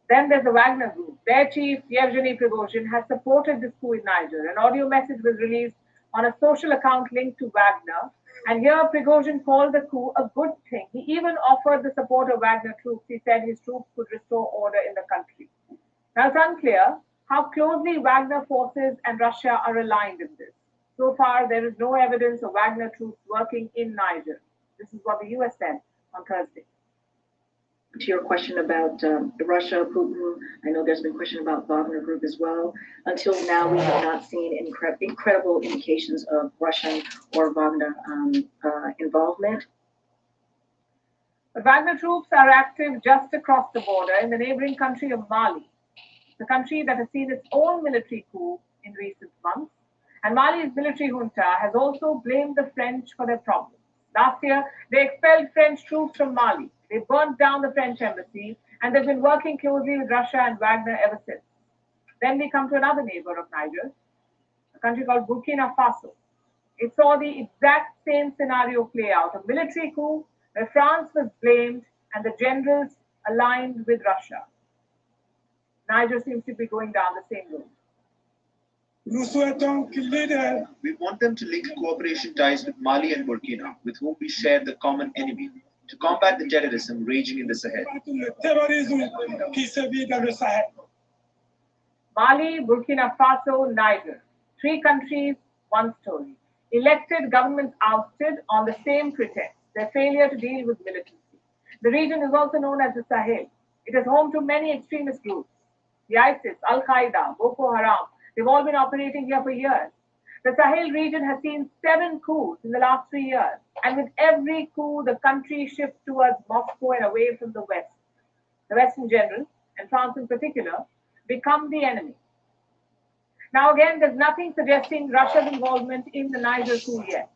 Then there's the Wagner Group. Their chief, Yevgeny Prigozhin, has supported this coup in Niger. An audio message was released on a social account linked to Wagner. And here Prigozhin called the coup a good thing. He even offered the support of Wagner troops. He said his troops could restore order in the country. Now it's unclear how closely Wagner forces and Russia are aligned in this. So far, there is no evidence of Wagner troops working in Niger. This is what the US said on Thursday. To your question about Russia, Putin, I know there's been question about Wagner Group as well. Until now, we have not seen incredible indications of Russian or Wagner involvement. The Wagner troops are active just across the border in the neighboring country of Mali, the country that has seen its own military coup in recent months. And Mali's military junta has also blamed the French for their problems. Last year, they expelled French troops from Mali. They burnt down the French embassy, and they've been working closely with Russia and Wagner ever since. Then we come to another neighbor of Niger, a country called Burkina Faso. It saw the exact same scenario play out, a military coup where France was blamed and the generals aligned with Russia. Niger seems to be going down the same road. We want them to link cooperation ties with Mali and Burkina, with whom we share the common enemy, to combat the terrorism raging in the Sahel. Mali, Burkina Faso, Niger. 3 countries, 1 story. Elected governments ousted on the same pretext, their failure to deal with militancy. The region is also known as the Sahel. It is home to many extremist groups. The ISIS, Al-Qaeda, Boko Haram, they've all been operating here for years. The Sahel region has seen 7 coups in the last 3 years. And with every coup, the country shifts towards Moscow and away from the West. The West in general, and France in particular, become the enemy. Now again, there's nothing suggesting Russia's involvement in the Niger coup yet.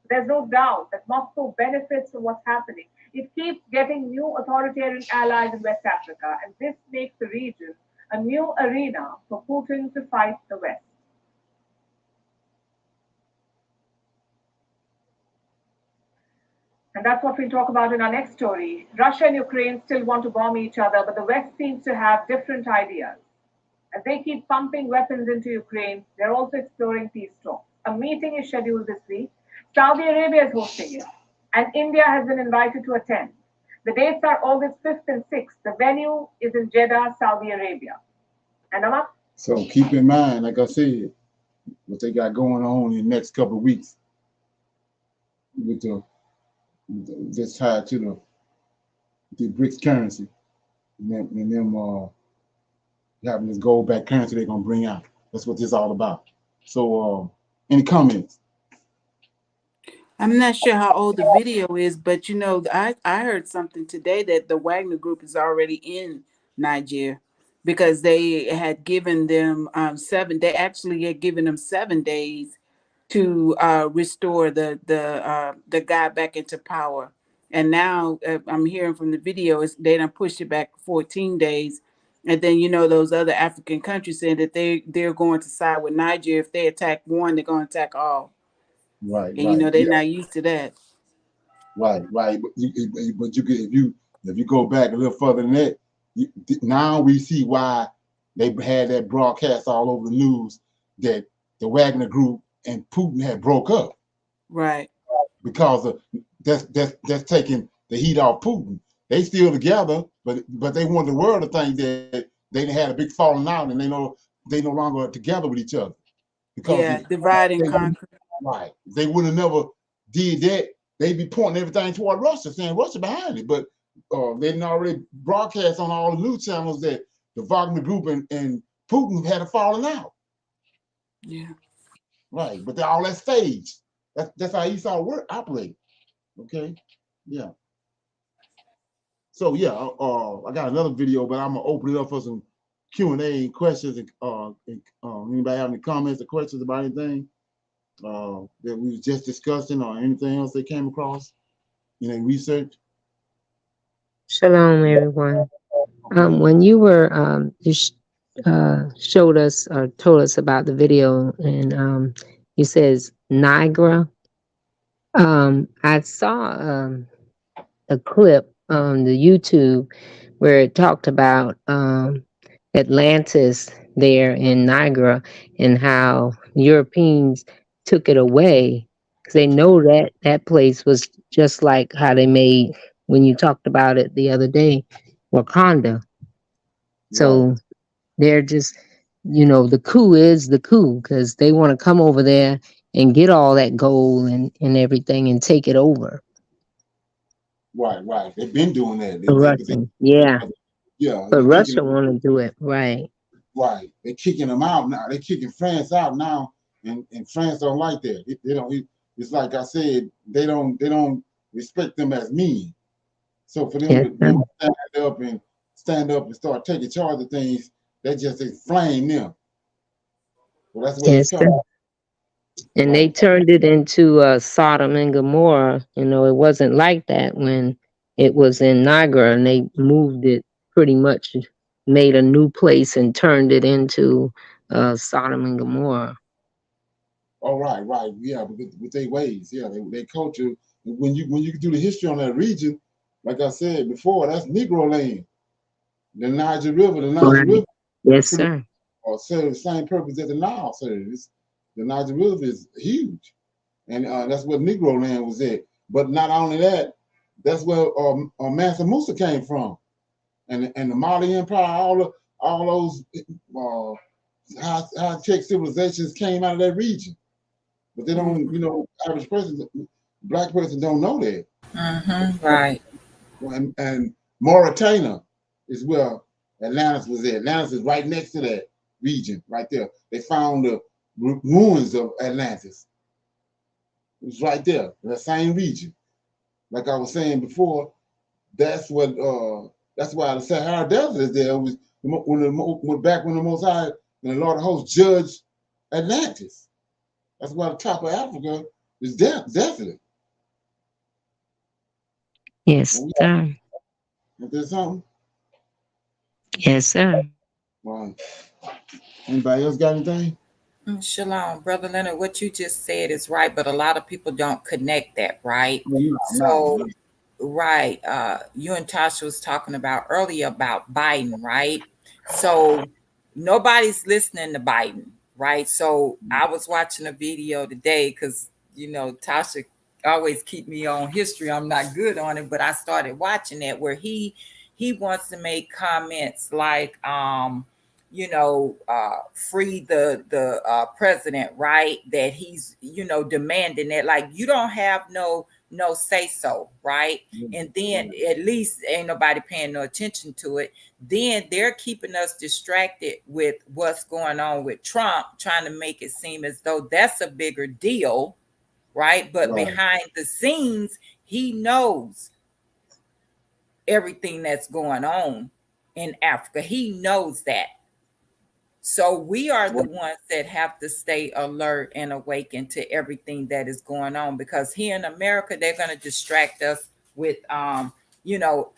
There's no doubt that Moscow benefits from what's happening. It keeps getting new authoritarian allies in West Africa, and this makes the region a new arena for Putin to fight the West. And that's what we'll talk about in our next story. Russia and Ukraine still want to bomb each other, but the West seems to have different ideas. As they keep pumping weapons into Ukraine, they're also exploring peace talks. A meeting is scheduled this week. Saudi Arabia is hosting it, and India has been invited to attend. The dates are August 5th and 6th. The venue is in Jeddah, Saudi Arabia. And Amak? So keep in mind, like I said, what they got going on in the next couple of weeks with this tied to the BRICS currency, and them having this gold-backed currency they're gonna bring out. That's what this is all about. So, any comments? I'm not sure how old the video is, but you know, I heard something today that the Wagner Group is already in Niger because they had given them 7. They actually had given them 7 days to restore the guy back into power. And now I'm hearing from the video is they done pushed it back 14 days. And then, you know, those other African countries saying that they're going to side with Niger. If they attack one, they're going to attack all. Right. And, you know, they're not used to that. Right. But you could, if you go back a little further than that, now we see why they had that broadcast all over the news that the Wagner Group and Putin had broke up. Right. Because of that's taking the heat off Putin. They still together, but they want the world to think that they had a big falling out and they no longer are together with each other. Because divide and conquer. Right. If they would have never did that, they'd be pointing everything toward Russia, saying Russia behind it. But they didn't already broadcast on all the news channels that the Wagner Group and Putin had a falling out. Yeah. Right. But all that staged. That's how Esau operate. Okay. Yeah. So yeah, I got another video, but I'm gonna open it up for some Q&A and questions. Anybody have any comments or questions about anything that we was just discussing, or anything else they came across in their research? Shalom, everyone. When you were showed us or told us about the video, and he says Niagara. I saw a clip on the YouTube where it talked about Atlantis there in Niagara and how Europeans took it away because they know that that place was just like how they made, when you talked about it the other day, Wakanda. So they're just, the coup is the coup because they want to come over there and get all that gold and everything and take it over. Right. They've been doing that. The Russian, yeah. Yeah. But Russia want to do it, right. Right. They're kicking them out now. They're kicking France out now, and France don't like that. They don't. It's like I said, they don't respect them as men. So for them to stand up and start taking charge of things, that just inflame them. Well, that's what it's called. And they turned it into Sodom and Gomorrah. It wasn't like that when it was in Niagara, and they moved it pretty much, made a new place and turned it into Sodom and Gomorrah. Oh, right. Yeah, with their ways. Yeah, their culture. When you do the history on that region, like I said before, that's Negro land. The Niger River. Yes, sir. Serve the same purpose that the Nile serves. The Niger River is huge, and that's where Negro land was at. But not only that, that's where Mansa Musa came from, and the Mali Empire, all those high-tech civilizations came out of that region. But they don't, average person, black person don't know that. Right. And Mauritania is where Atlantis was at. Atlantis is right next to that region, right there. They found the ruins of Atlantis. It was right there, that same region. Like I was saying before, that's why the Sahara Desert is there. It was when the Most High and the Lord of Hosts judged Atlantis. That's why the top of Africa is desolate. Yes, sir. Is there something? Yes, sir. Right. Anybody else got anything? Shalom, Brother Leonard, what you just said is right, but a lot of people don't connect that, right? No. Right. You and Tasha was talking about earlier about Biden, right? So nobody's listening to Biden, right? So I was watching a video today because, Tasha always keep me on history. I'm not good on it, but I started watching it where he wants to make comments like, free the president, right? That he's, demanding that, like, you don't have no say so, right? And then at least ain't nobody paying no attention to it. Then they're keeping us distracted with what's going on with Trump, trying to make it seem as though that's a bigger deal, right? But behind the scenes, he knows everything that's going on in Africa. He knows that. So we are the ones that have to stay alert and awakened to everything that is going on, because here in America, they're going to distract us with,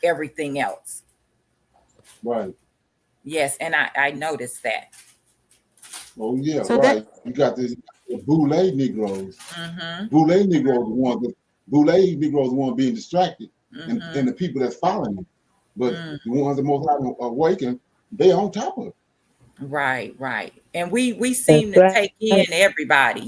everything else. Right. Yes. And I noticed that. Oh, yeah, so right. You got this Boule Negroes. Boule Negroes the ones being distracted, and the people that's following them. But the ones that most awakened, they on top of it. Right. And we seem to take in everybody.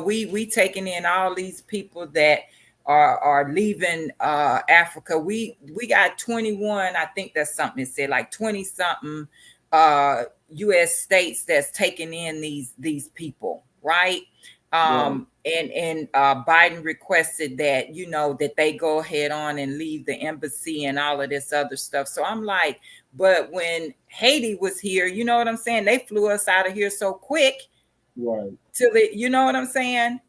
We taking in all these people that are leaving Africa. We got 21, I think that's something it said, like 20 something US states that's taking in these people, right? And Biden requested that, that they go ahead on and leave the embassy and all of this other stuff. So I'm like, but when Haiti was here, you know what I'm saying? They flew us out of here so quick. Right. Till it, you know what I'm saying?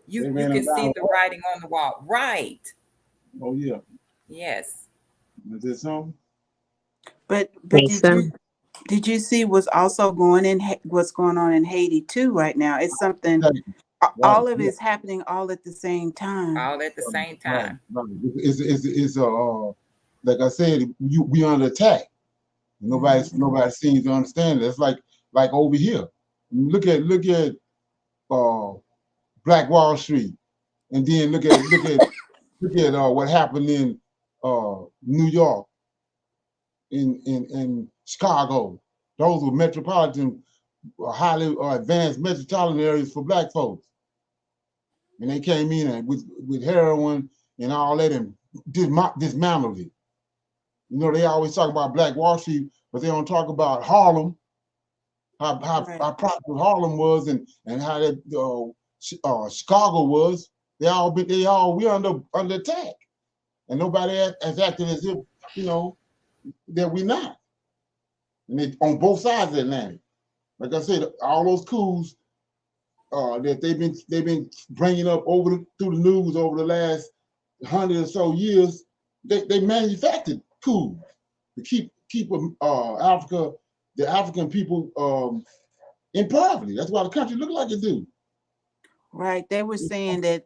You can see the writing on the wall. Right. Oh, yeah. Yes. Is there something? But did you see what's going on in Haiti too right now? It's something. All of it's happening all at the same time. All at the same time. Right. It's like I said, we under attack. Nobody seems to understand it. It's like over here. Look at Black Wall Street, and then look at what happened in New York, in Chicago. Those were metropolitan, highly advanced metropolitan areas for Black folks, and they came in with heroin and all that and dismantled it. You know, they always talk about Black Wall Street, but they don't talk about Harlem, how prosperous Harlem was, and how that Chicago was. We're under attack, and nobody has acted as if, you know, that we're not. And they on both sides of the Atlantic. Like I said, all those coups that they've been bringing up through the news over the last 100 or so years, they manufactured coups to keep Africa, the African people, in poverty. That's why the country look like it do. Right. They were saying that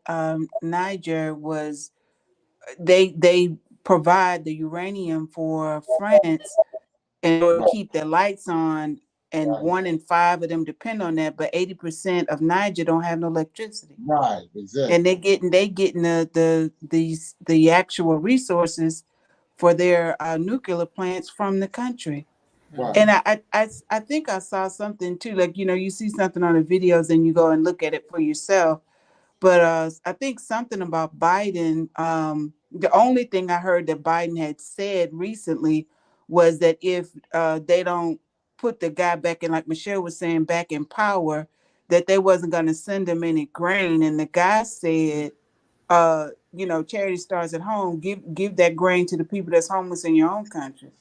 Niger was they provide the uranium for France in order to keep their lights on, and 1 in 5 of them depend on that. But 80% of Niger don't have no electricity. Right, exactly. And they getting the actual resources for their nuclear plants from the country. Right. And I think I saw something too, like, you know, you see something on the videos and you go and look at it for yourself. But I think something about Biden, the only thing I heard that Biden had said recently was that if they don't put the guy back in, like Michelle was saying, back in power, that they wasn't going to send him any grain. And the guy said, you know, charity starts at home. Give that grain to the people that's homeless in your own country,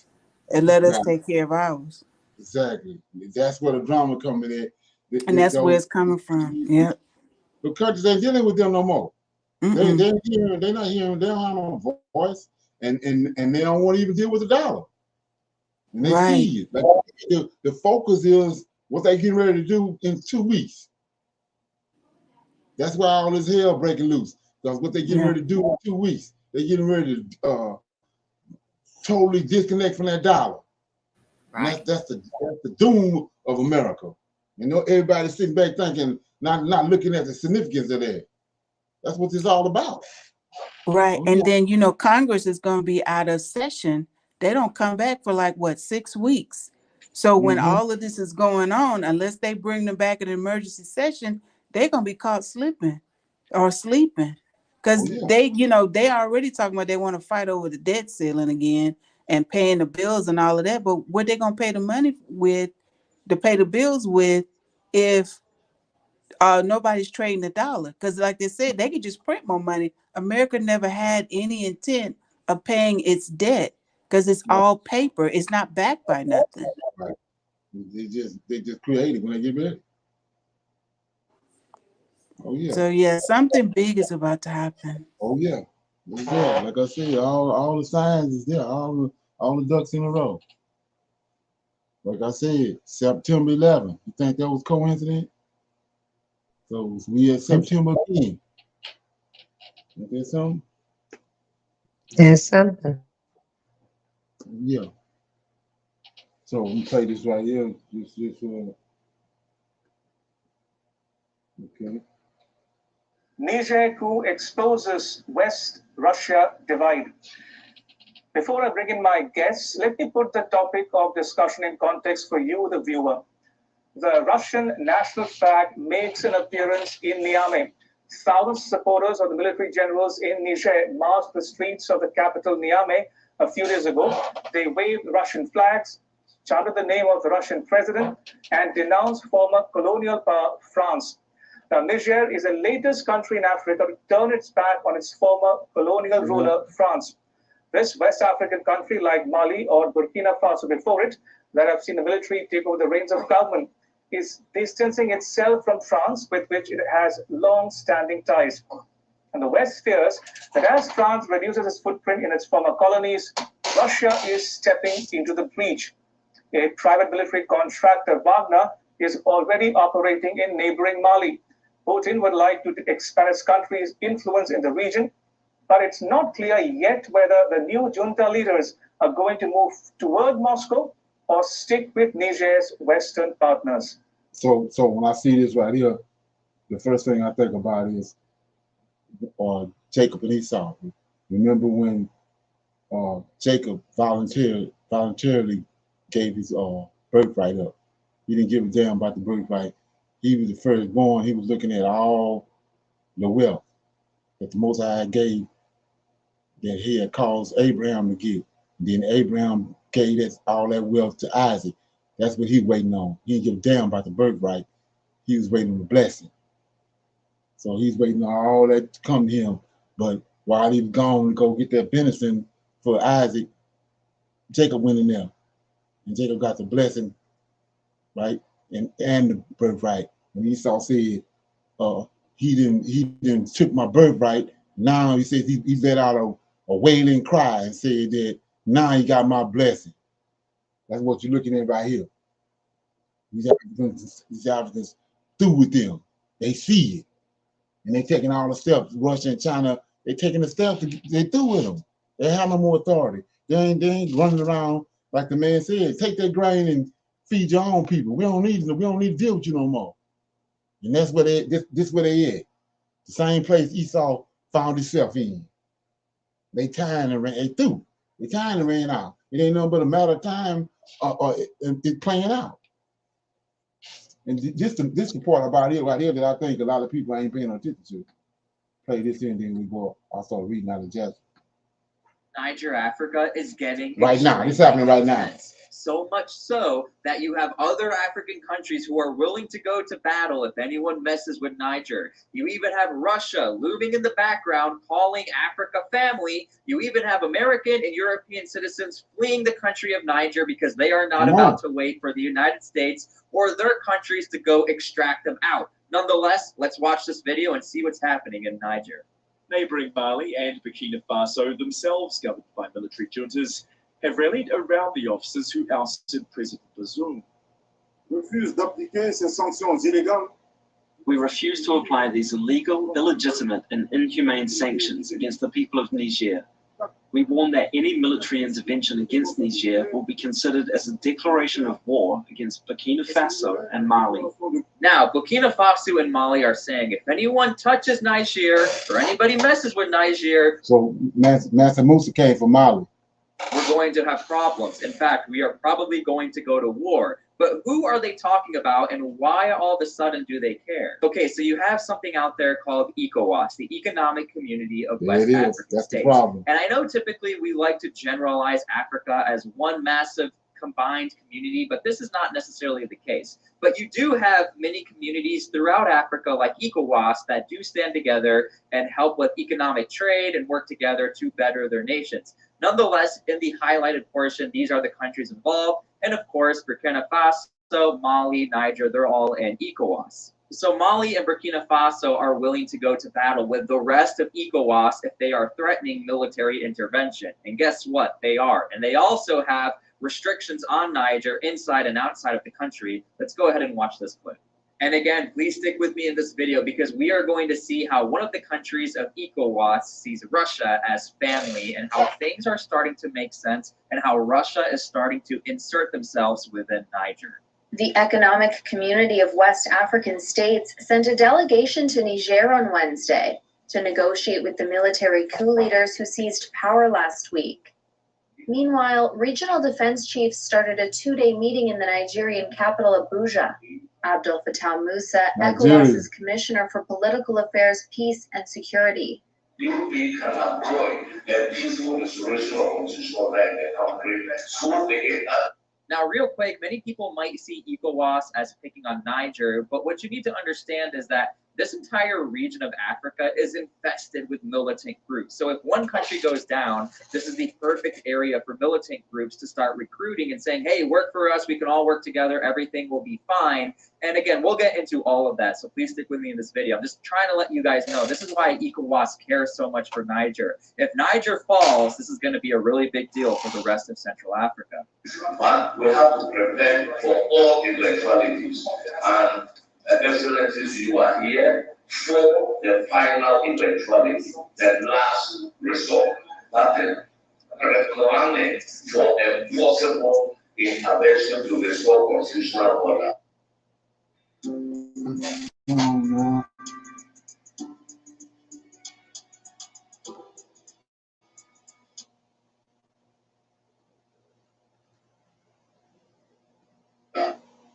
and let us take care of ours. Exactly. That's where the drama coming in. And that's where it's coming from. Yeah. The countries ain't dealing with them no more. They're not hearing, they don't have no voice, and they don't want to even deal with the dollar. And they see it. Like, the focus is what they getting ready to do in 2 weeks. That's why all this hell breaking loose. Because what they getting ready to do in 2 weeks, they're getting ready to totally disconnect from that dollar. Right. And that's the doom of America. You know, everybody's sitting back thinking, not looking at the significance of that. That's what it's all about. Right. And then, you know, Congress is going to be out of session. They don't come back for like, 6 weeks. So when all of this is going on, unless they bring them back in an emergency session, they're going to be caught slipping or sleeping. Because they, you know, they already talking about they want to fight over the debt ceiling again and paying the bills and all of that. But what they going to pay the money with, to pay the bills with, if nobody's trading the dollar? Because like they said, they could just print more money. America never had any intent of paying its debt because it's all paper. It's not backed by nothing. Right. They just create it when they get ready. Oh yeah. So yeah, something big is about to happen. Oh yeah. Like I said, all the signs is there. All the ducks in a row. Like I said, September 11th. You think that was coincident? So we at September 10th. Is there something? There's something. Yeah. So we play this right here. Okay. Niger coup exposes West-Russia divide. Before I bring in my guests, let me put the topic of discussion in context for you, the viewer. The Russian national flag makes an appearance in Niamey. Thousands of supporters of the military generals in Niger marched the streets of the capital Niamey a few days ago. They waved Russian flags, chanted the name of the Russian president, and denounced former colonial power France. Now, Niger is the latest country in Africa to turn its back on its former colonial ruler, France. This West African country, like Mali or Burkina Faso before it, that have seen the military take over the reins of government, is distancing itself from France, with which it has long-standing ties. And the West fears that as France reduces its footprint in its former colonies, Russia is stepping into the breach. A private military contractor, Wagner, is already operating in neighboring Mali. Putin would like to expand his country's influence in the region, but it's not clear yet whether the new junta leaders are going to move toward Moscow or stick with Niger's Western partners? So when I see this right here, the first thing I think about is Jacob and Esau. Remember when Jacob voluntarily gave his birthright up. He didn't give a damn about the birthright. He was the firstborn. He was looking at all the wealth that the Most High gave, that he had caused Abraham to get. Then Abraham gave all that wealth to Isaac. That's what he was waiting on. He didn't give a damn about the birthright. He was waiting on the blessing. So he's waiting on all that to come to him. But while he was gone to go get that venison for Isaac, Jacob went in there. And Jacob got the blessing, right? And the birthright. When Esau said, he didn't took my birthright. Now he says he let out a wailing cry and said that now he got my blessing. That's what you're looking at right here. These Africans through with them. They see it. And they're taking all the steps. Russia and China, they're taking the steps. They through with them. They have no more authority. They ain't running around like the man said. Take that grain and feed your own people. We don't need to deal with you no more. And that's where this where they at. The same place Esau found himself in. They tired and ran. They through. They tired and ran out. It ain't nothing but a matter of time it playing out. And this the part about it right here that I think a lot of people ain't paying attention to. Play this in, then we go. I'll start reading out of Jasper. Niger, Africa is getting right now. It's happening right now. So much so that you have other African countries who are willing to go to battle if anyone messes with Niger. You even have Russia looming in the background, calling Africa family. You even have American and European citizens fleeing the country of Niger because they are not about to wait for the United States or their countries to go extract them out. Nonetheless, let's watch this video and see what's happening in Niger. Neighbouring Mali and Burkina Faso, themselves governed by military juntas, have rallied around the officers who ousted President Bazoum. We refuse to apply these illegal, illegitimate, and inhumane sanctions against the people of Niger. We warn that any military intervention against Niger will be considered as a declaration of war against Burkina Faso and Mali. Now, Burkina Faso and Mali are saying if anyone touches Niger or anybody messes with Niger, so Mansa Musa came from Mali. We're going to have problems. In fact, we are probably going to go to war. But who are they talking about and why all of a sudden do they care? Okay, so you have something out there called ECOWAS, the Economic Community of West African That's States. The problem. And I know typically we like to generalize Africa as one massive combined community, but this is not necessarily the case. But you do have many communities throughout Africa like ECOWAS that do stand together and help with economic trade and work together to better their nations. Nonetheless, in the highlighted portion, these are the countries involved. And of course, Burkina Faso, Mali, Niger, they're all in ECOWAS. So Mali and Burkina Faso are willing to go to battle with the rest of ECOWAS if they are threatening military intervention. And guess what? They are. And they also have restrictions on Niger inside and outside of the country. Let's go ahead and watch this clip. And again, please stick with me in this video because we are going to see how one of the countries of ECOWAS sees Russia as family and how things are starting to make sense and how Russia is starting to insert themselves within Niger. The Economic Community of West African States sent a delegation to Niger on Wednesday to negotiate with the military coup leaders who seized power last week. Meanwhile, regional defense chiefs started a two-day meeting in the Nigerian capital Abuja. Abdel Fattah Musa, ECOWAS's Commissioner for Political Affairs, Peace and Security. We can enjoy a peaceful restoration of constitutional right in the country so they Now, real quick, many people might see ECOWAS as picking on Niger, but what you need to understand is that this entire region of Africa is infested with militant groups. So if one country goes down, this is the perfect area for militant groups to start recruiting and saying, hey, work for us, we can all work together, everything will be fine. And again, we'll get into all of that, so please stick with me in this video. I'm just trying to let you guys know, this is why ECOWAS cares so much for Niger. If Niger falls, this is going to be a really big deal for the rest of Central Africa. But we have to prepare for all eventualities. And Excellencies, you are here for the final eventuality, the last resort. That is referendum for a possible in aversion to the small constitutional order.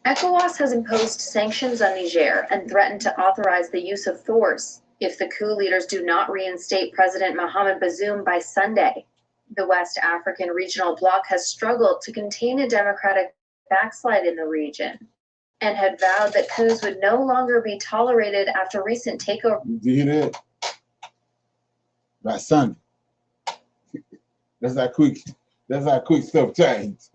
ECOWAS has imposed sanctions on Niger and threatened to authorize the use of force if the coup leaders do not reinstate President Mohamed Bazoum by Sunday. The West African regional bloc has struggled to contain a democratic backslide in the region and had vowed that coups would no longer be tolerated after recent takeover. Did you hear that? By Sunday. That's how quick stuff changed.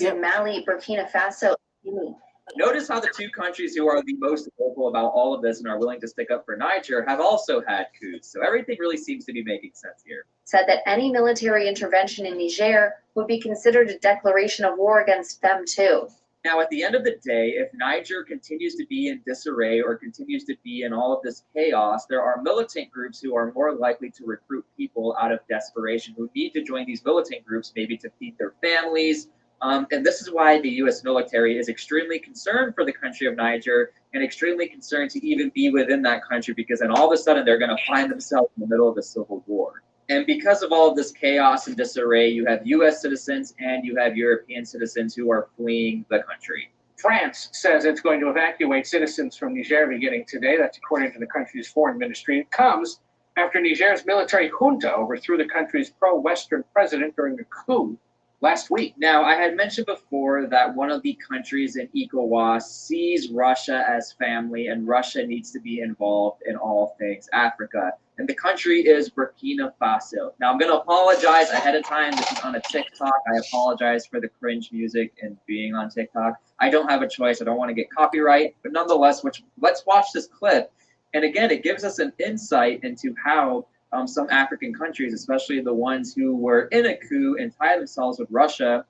In Mali, Burkina Faso, and Guinea. Notice how the two countries who are the most vocal about all of this and are willing to stick up for Niger have also had coups. So everything really seems to be making sense here. Said that any military intervention in Niger would be considered a declaration of war against them too. Now, at the end of the day, if Niger continues to be in disarray or continues to be in all of this chaos, there are militant groups who are more likely to recruit people out of desperation who need to join these militant groups, maybe to feed their families. And this is why the U.S. military is extremely concerned for the country of Niger and extremely concerned to even be within that country, because then all of a sudden they're going to find themselves in the middle of a civil war. And because of all of this chaos and disarray, you have U.S. citizens and you have European citizens who are fleeing the country. France says it's going to evacuate citizens from Niger beginning today. That's according to the country's foreign ministry. It comes after Niger's military junta overthrew the country's pro-Western president during a coup last week. Now, I had mentioned before that one of the countries in ECOWAS sees Russia as family, and Russia needs to be involved in all things Africa. And the country is Burkina Faso. Now, I'm going to apologize ahead of time. This is on a TikTok. I apologize for the cringe music and being on TikTok. I don't have a choice. I don't want to get copyright. But nonetheless, let's watch this clip. And again, it gives us an insight into how some African countries, especially the ones who were in a coup and tied themselves with Russia.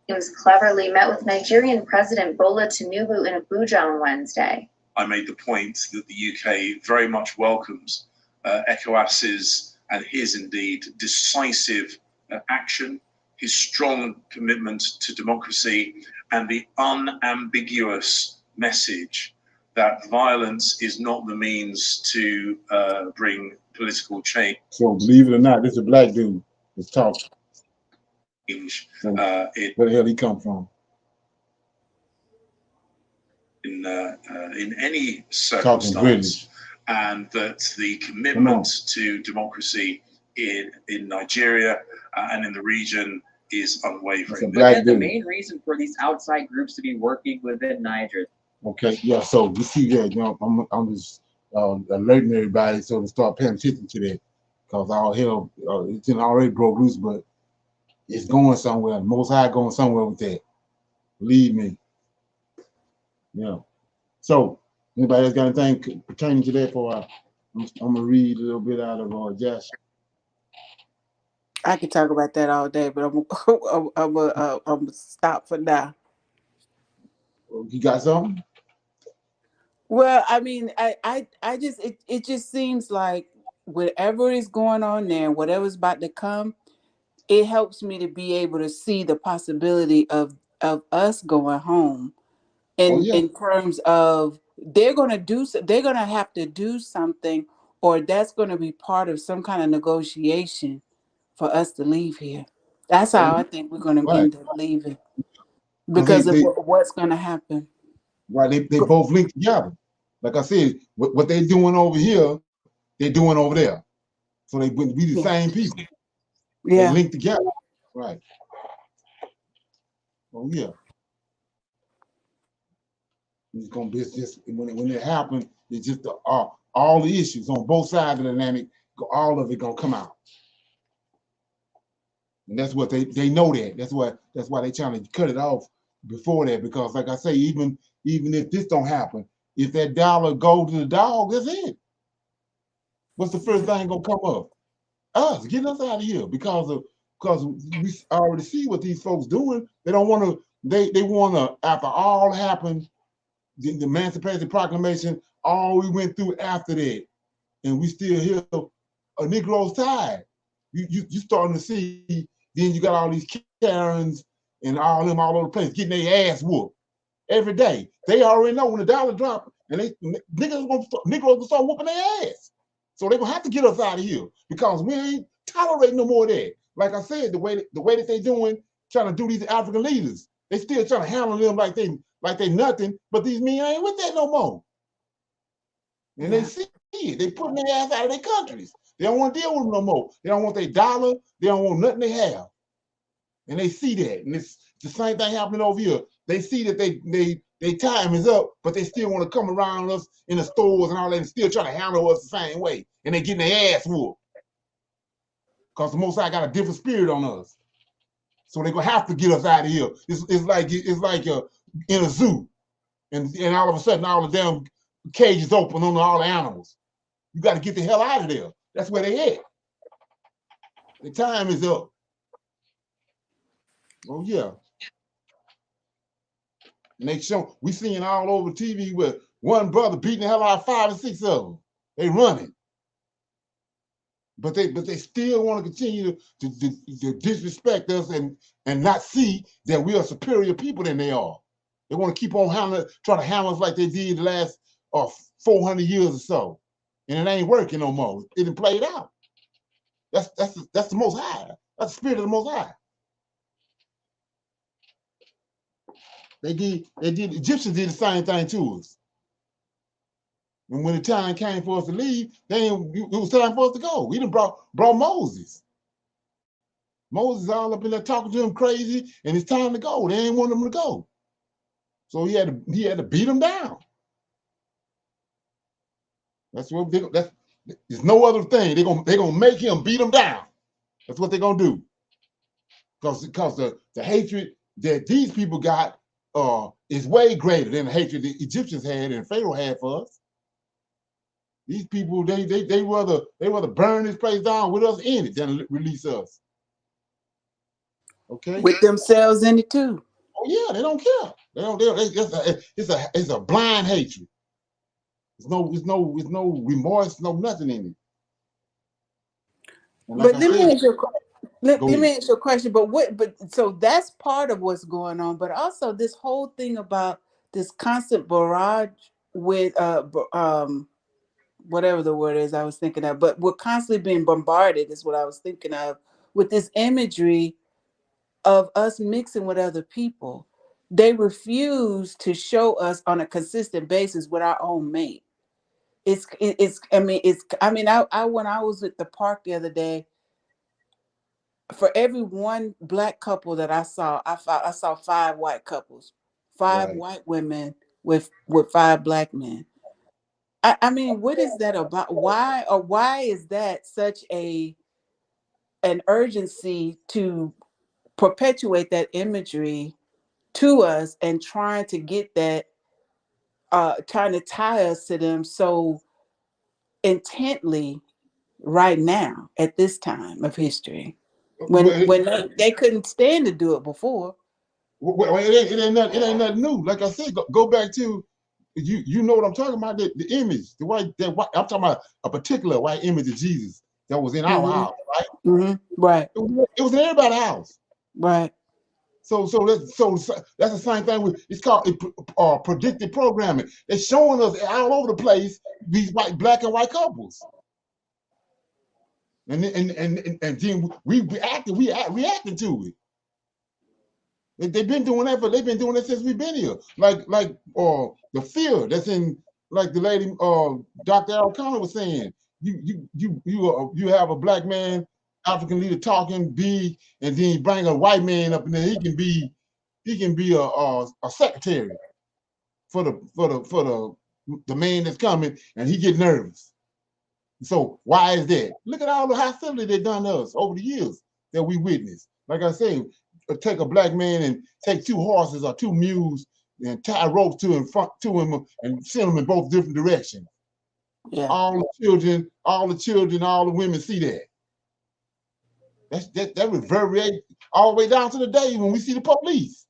James cleverly met with Nigerian President Bola Tinubu in Abuja on Wednesday. I made the point that the UK very much welcomes ECOWAS's and his indeed decisive action, his strong commitment to democracy, and the unambiguous message that violence is not the means to bring political change. So believe it or not, this is a black dude that's talking. So, where the hell he come from? In any circumstance, and that the commitment to democracy in Nigeria and in the region is unwavering. Again, the main reason for these outside groups to be working within Niger. Okay, yeah, so we see that, you know, I'm just alerting everybody so to start paying attention to that, because all hell, it's already broke loose, but it's going somewhere. Most High going somewhere with that. Believe me. Yeah. So, anybody else got anything pertaining to that? For I'm gonna read a little bit out of Josh. I could talk about that all day, but I'm gonna stop for now. You got something? Well, I mean, I just it just seems like whatever is going on there, whatever's about to come, it helps me to be able to see the possibility of us going home, in terms of they're gonna have to do something, or that's gonna be part of some kind of negotiation for us to leave here. That's how I think we're gonna end up leaving, because of what's gonna happen. Right, they both link together. Like I said, what they're doing over here, they're doing over there. So they would be the same people. Yeah. They link together. Right. Oh yeah. It's gonna be just when it happens, it's just all the issues on both sides of the dynamic, all of it gonna come out. And that's what they know that. That's why they trying to cut it off before that, because like I say, even if this don't happen, if that dollar go to the dog, that's it. What's the first thing gonna come up? Us, getting us out of here, because we already see what these folks doing. They don't want to. They want to, after all happened, the Emancipation Proclamation, all we went through after that, and we still here. A Negro's tired. You starting to see. Then you got all these Karens and all them all over the place getting their ass whooped every day. They already know when the dollar drop and niggas gonna start whooping their ass. So they're gonna have to get us out of here because we ain't tolerating no more of that. Like I said, the way that they doing, trying to do these African leaders, they still trying to handle them like they nothing, but these men ain't with that no more. And they see it. They putting their ass out of their countries. They don't want to deal with them no more. They don't want their dollar. They don't want nothing they have. And they see that. And it's the same thing happening over here. They see that their time is up, but they still want to come around us in the stores and all that and still trying to handle us the same way. And they getting their ass whooped. Because the Most High got a different spirit on us. So they're going to have to get us out of here. It's like in a zoo. And all of a sudden, all the damn cages open on all the animals. You got to get the hell out of there. That's where they at. The time is up. Oh yeah. And they show, we seeing all over TV with one brother beating the hell out of 5 or 6 of them. They running. But they still want to continue to disrespect us and not see that we are superior people than they are. They want to keep on trying to handle us like they did the last 400 years or so. And it ain't working no more. It didn't play it out. That's the Most High. That's the spirit of the Most High. The Egyptians did the same thing to us. And when the time came for us to leave, it was time for us to go. We done brought Moses. Moses all up in there talking to him crazy, and it's time to go. They ain't want him to go. So he had to beat them down. That's what there's no other thing. They're gonna make him beat them down. That's what they're gonna do. Because the hatred that these people got is way greater than the hatred the Egyptians had and Pharaoh had for us. These people, they rather burn this place down with us in it than release us. Okay. With themselves in it too. Oh yeah, they don't care. It's a blind hatred. There's no remorse, no nothing in it. But let me ask you a question. But so that's part of what's going on. But also this whole thing about this constant barrage with whatever the word is I was thinking of, but we're constantly being bombarded is what I was thinking of with this imagery of us mixing with other people. They refuse to show us on a consistent basis with our own mate. I when I was at the park the other day, for every one black couple that I saw 5 white couples, 5 white women with 5 black men. I mean, what is that about? Why is that such an urgency to perpetuate that imagery to us and trying to get that, trying to tie us to them so intently right now at this time of history when they couldn't stand to do it before? Well, it ain't nothing new. Like I said, go back to you know what I'm talking about, the image, the white I'm talking about a particular white image of Jesus that was in our house, right? Mm-hmm. Right. It was in everybody's house. Right. So that's the same thing it's called predictive programming. They're showing us all over the place these black and white couples. And then we reacting to it. They've been doing that since we've been here. Like the fear that's in, like the lady Dr. Al Connor was saying. You have a black man, African leader talking big, and then you bring a white man up, and then he can be a secretary for the man that's coming, and he get nervous. So why is that? Look at all the hostility they've done to us over the years that we witnessed. Like I say, take a black man and take 2 horses or 2 mules and tie ropes to him and send them in both different directions. Yeah. All the children, all the women see that. That reverberates all the way down to the day when we see the police.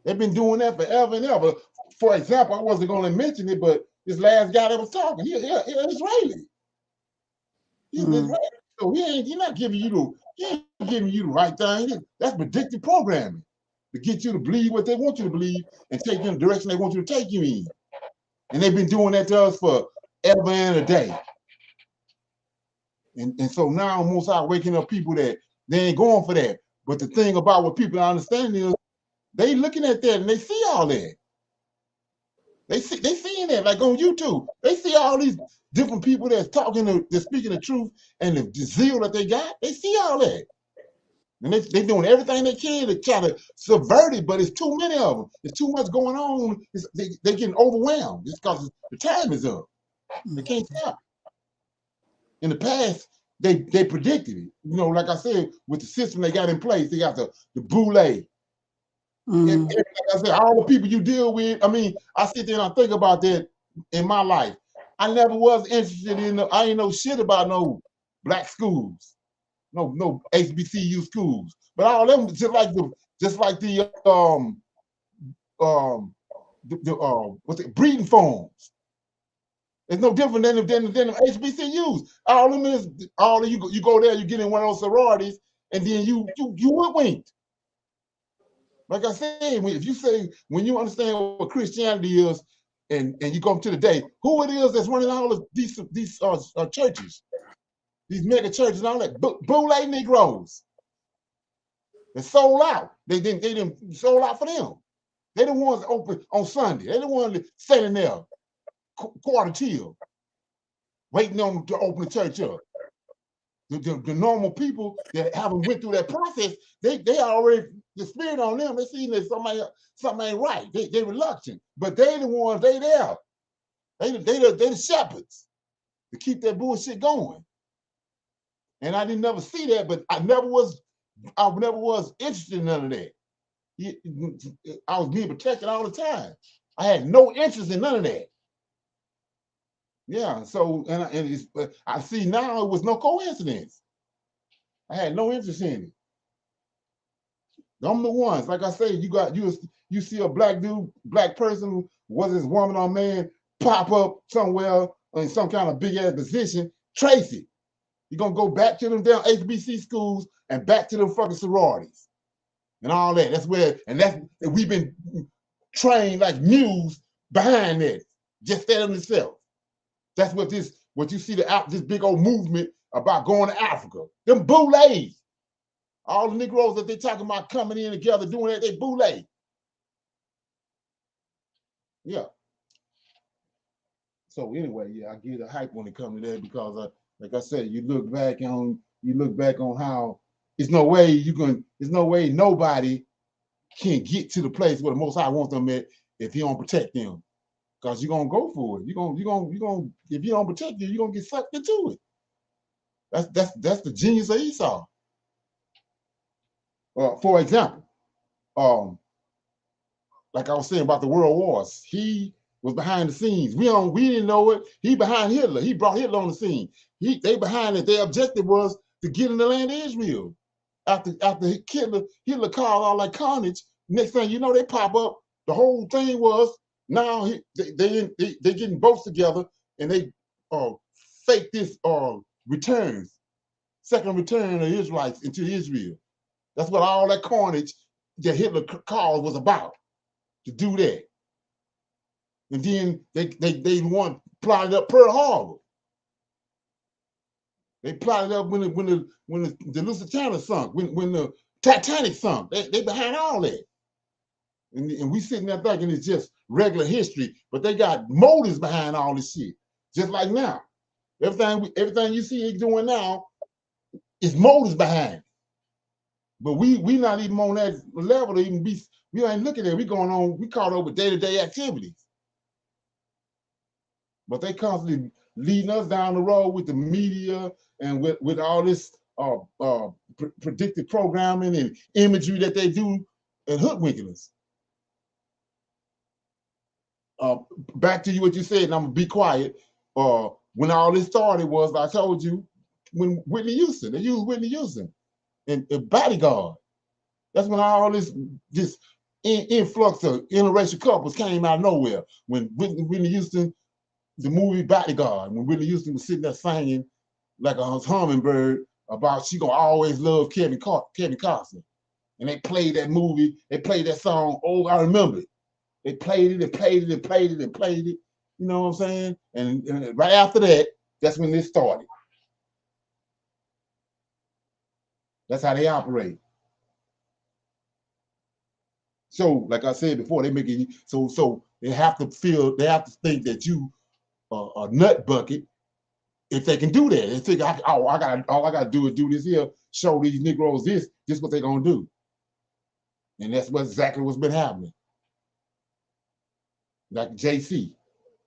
They've been doing that forever and ever. For example, I wasn't going to mention it, but this last guy that was talking, he's Israeli. He's Israeli. So he's not giving you the right thing. That's predictive programming to get you to believe what they want you to believe and take you in the direction they want you to take you in. And they've been doing that to us for ever and a day. And so now Most High waking up people that they ain't going for that. But the thing about what people understand is they looking at that and they see all that. They seeing that, like on YouTube. They see all these different people that's they're speaking the truth, and the zeal that they got, they see all that. And they're doing everything they can to try to subvert it, but it's too many of them. There's too much going on. They're getting overwhelmed. It's because the time is up. They can't stop. In the past, they predicted it. You know, like I said, with the system they got in place, they got the boule. And like I said, all the people you deal with, I mean, I sit there and I think about that in my life. I never was interested in, I ain't know shit about no black schools, no HBCU schools. But all them just like the breeding farms. It's no different than them HBCUs. All them is you go there, you get in one of those sororities, and then you hoodwinked. Like I said, when you understand what Christianity is, and you come to the day, who it is that's running all of these churches, these mega churches and all that, boule Negroes. They sold out. They didn't sold out for them. They're the ones open on Sunday. They're the ones that standing there quarter till, waiting on them to open the church up. The normal people that haven't went through that process, they already, the spirit on them, they see that something ain't right. They reluctant, but they the ones, they there. They the shepherds to keep that bullshit going. And I didn't never see that, but I never was interested in none of that. I was being protected all the time. I had no interest in none of that. Yeah, so I see now it was no coincidence. I had no interest in it. I'm the ones, like I say, you see a black dude, black person, whether it's woman or man, pop up somewhere in some kind of big ass position, trace it. You're gonna go back to them damn HBC schools and back to them fucking sororities and all that. That's where, we've been trained like mules behind that, just that in itself. That's what you see this big old movement about going to Africa. Them boules. All the Negroes that they talking about coming in together, doing that, they boule. Yeah. So anyway, yeah, I get a hype when it comes to that because like I said, you look back on how there's no way nobody can get to the place where the Most High wants them at if you don't protect them. Because you're gonna go for it. You're gonna if you don't protect it, you're gonna get sucked into it. That's the genius of Esau. For example, like I was saying about the world wars, he was behind the scenes. We didn't know it. He behind Hitler. He brought Hitler on the scene. They behind it. Their objective was to get in the land of Israel. After Hitler caused all that carnage, next thing you know, they pop up. The whole thing was now they getting boats together and they fake this second return of Israelites into Israel. That's what all that carnage that Hitler caused was about, to do that. And then they plotted up Pearl Harbor. They plotted up when the Lusitania sunk, when the Titanic sunk. They behind all that. And we sitting there thinking it's just regular history, but they got motives behind all this shit. Just like now. Everything you see it doing now is motives behind it. But we not even on that level to even be, we ain't looking at it. We caught up with day-to-day activities. But they constantly leading us down the road with the media and with all this predictive programming and imagery that they do and hoodwinking us. Back to you what you said, and I'm gonna be quiet. When all this started was, I told you, when Whitney Houston, they used Whitney Houston and Bodyguard. That's when all this influx of interracial couples came out of nowhere. When Whitney Houston, the movie Bodyguard, when Whitney Houston was sitting there singing like a hummingbird about she gonna always love Kevin Costner. And they played that movie, they played that song. Oh, I remember it. They played it and played it and played it and played it. You know what I'm saying? And right after that, that's when this started. That's how they operate. So, like I said before, they make it so they have to think that you a nut bucket if they can do that. They think, all I gotta do is do this here, show these Negroes this what they're gonna do. And that's exactly what's been happening. Like JC,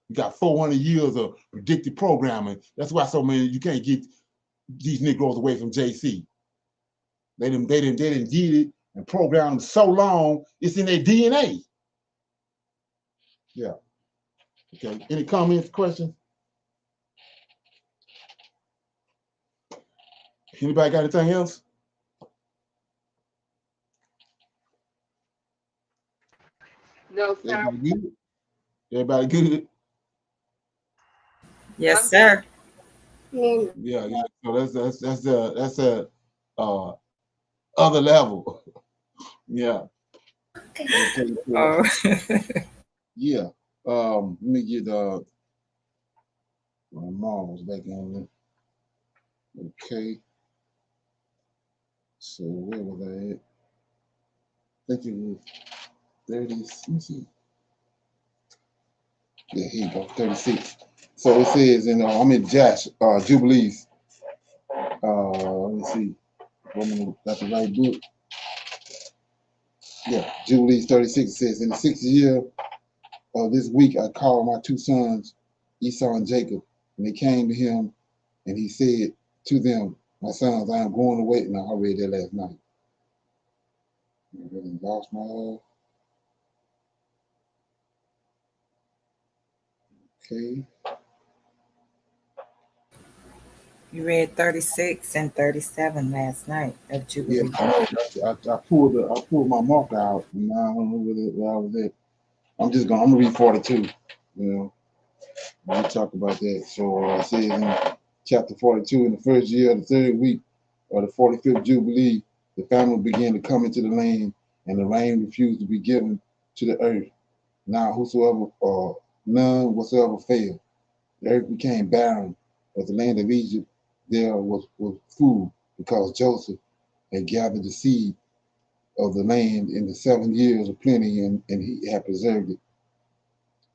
you got 400 years of predictive programming. That's why so many you can't get these Negroes away from JC. They didn't get it and program them so long, it's in their DNA. Yeah. Okay. Any comments, questions? Anybody got anything else? No, sir. Everybody good? Everybody good? Yes, sir. Yeah. So that's a other level. Yeah. Okay. Oh. Yeah. Let me get my marbles back in there. Okay. So where was I at? I think it was 30. Let me see. Yeah, here you go, 36. So it says, I'm in Jubilees. Let me see. Got the right book. Yeah, Jubilees 36. It says, in the 6th year of this week, I called my 2 sons, Esau and Jacob, and they came to him, and he said to them, my sons, I am going away. Now, I read that last night. I really lost my. Okay. You read 36 and 37 last night of Jubilee. Yeah, I pulled my marker out, and now I don't know where I was at. I'm gonna read 42. We'll talk about that. So it says in chapter 42, in the first year of the 3rd week of the 45th Jubilee, the famine began to come into the land, and the rain refused to be given to the earth. Now whosoever none whatsoever failed. The earth became barren, but the land of Egypt there was food, because Joseph had gathered the seed of the land in the 7 years of plenty, and he had preserved it.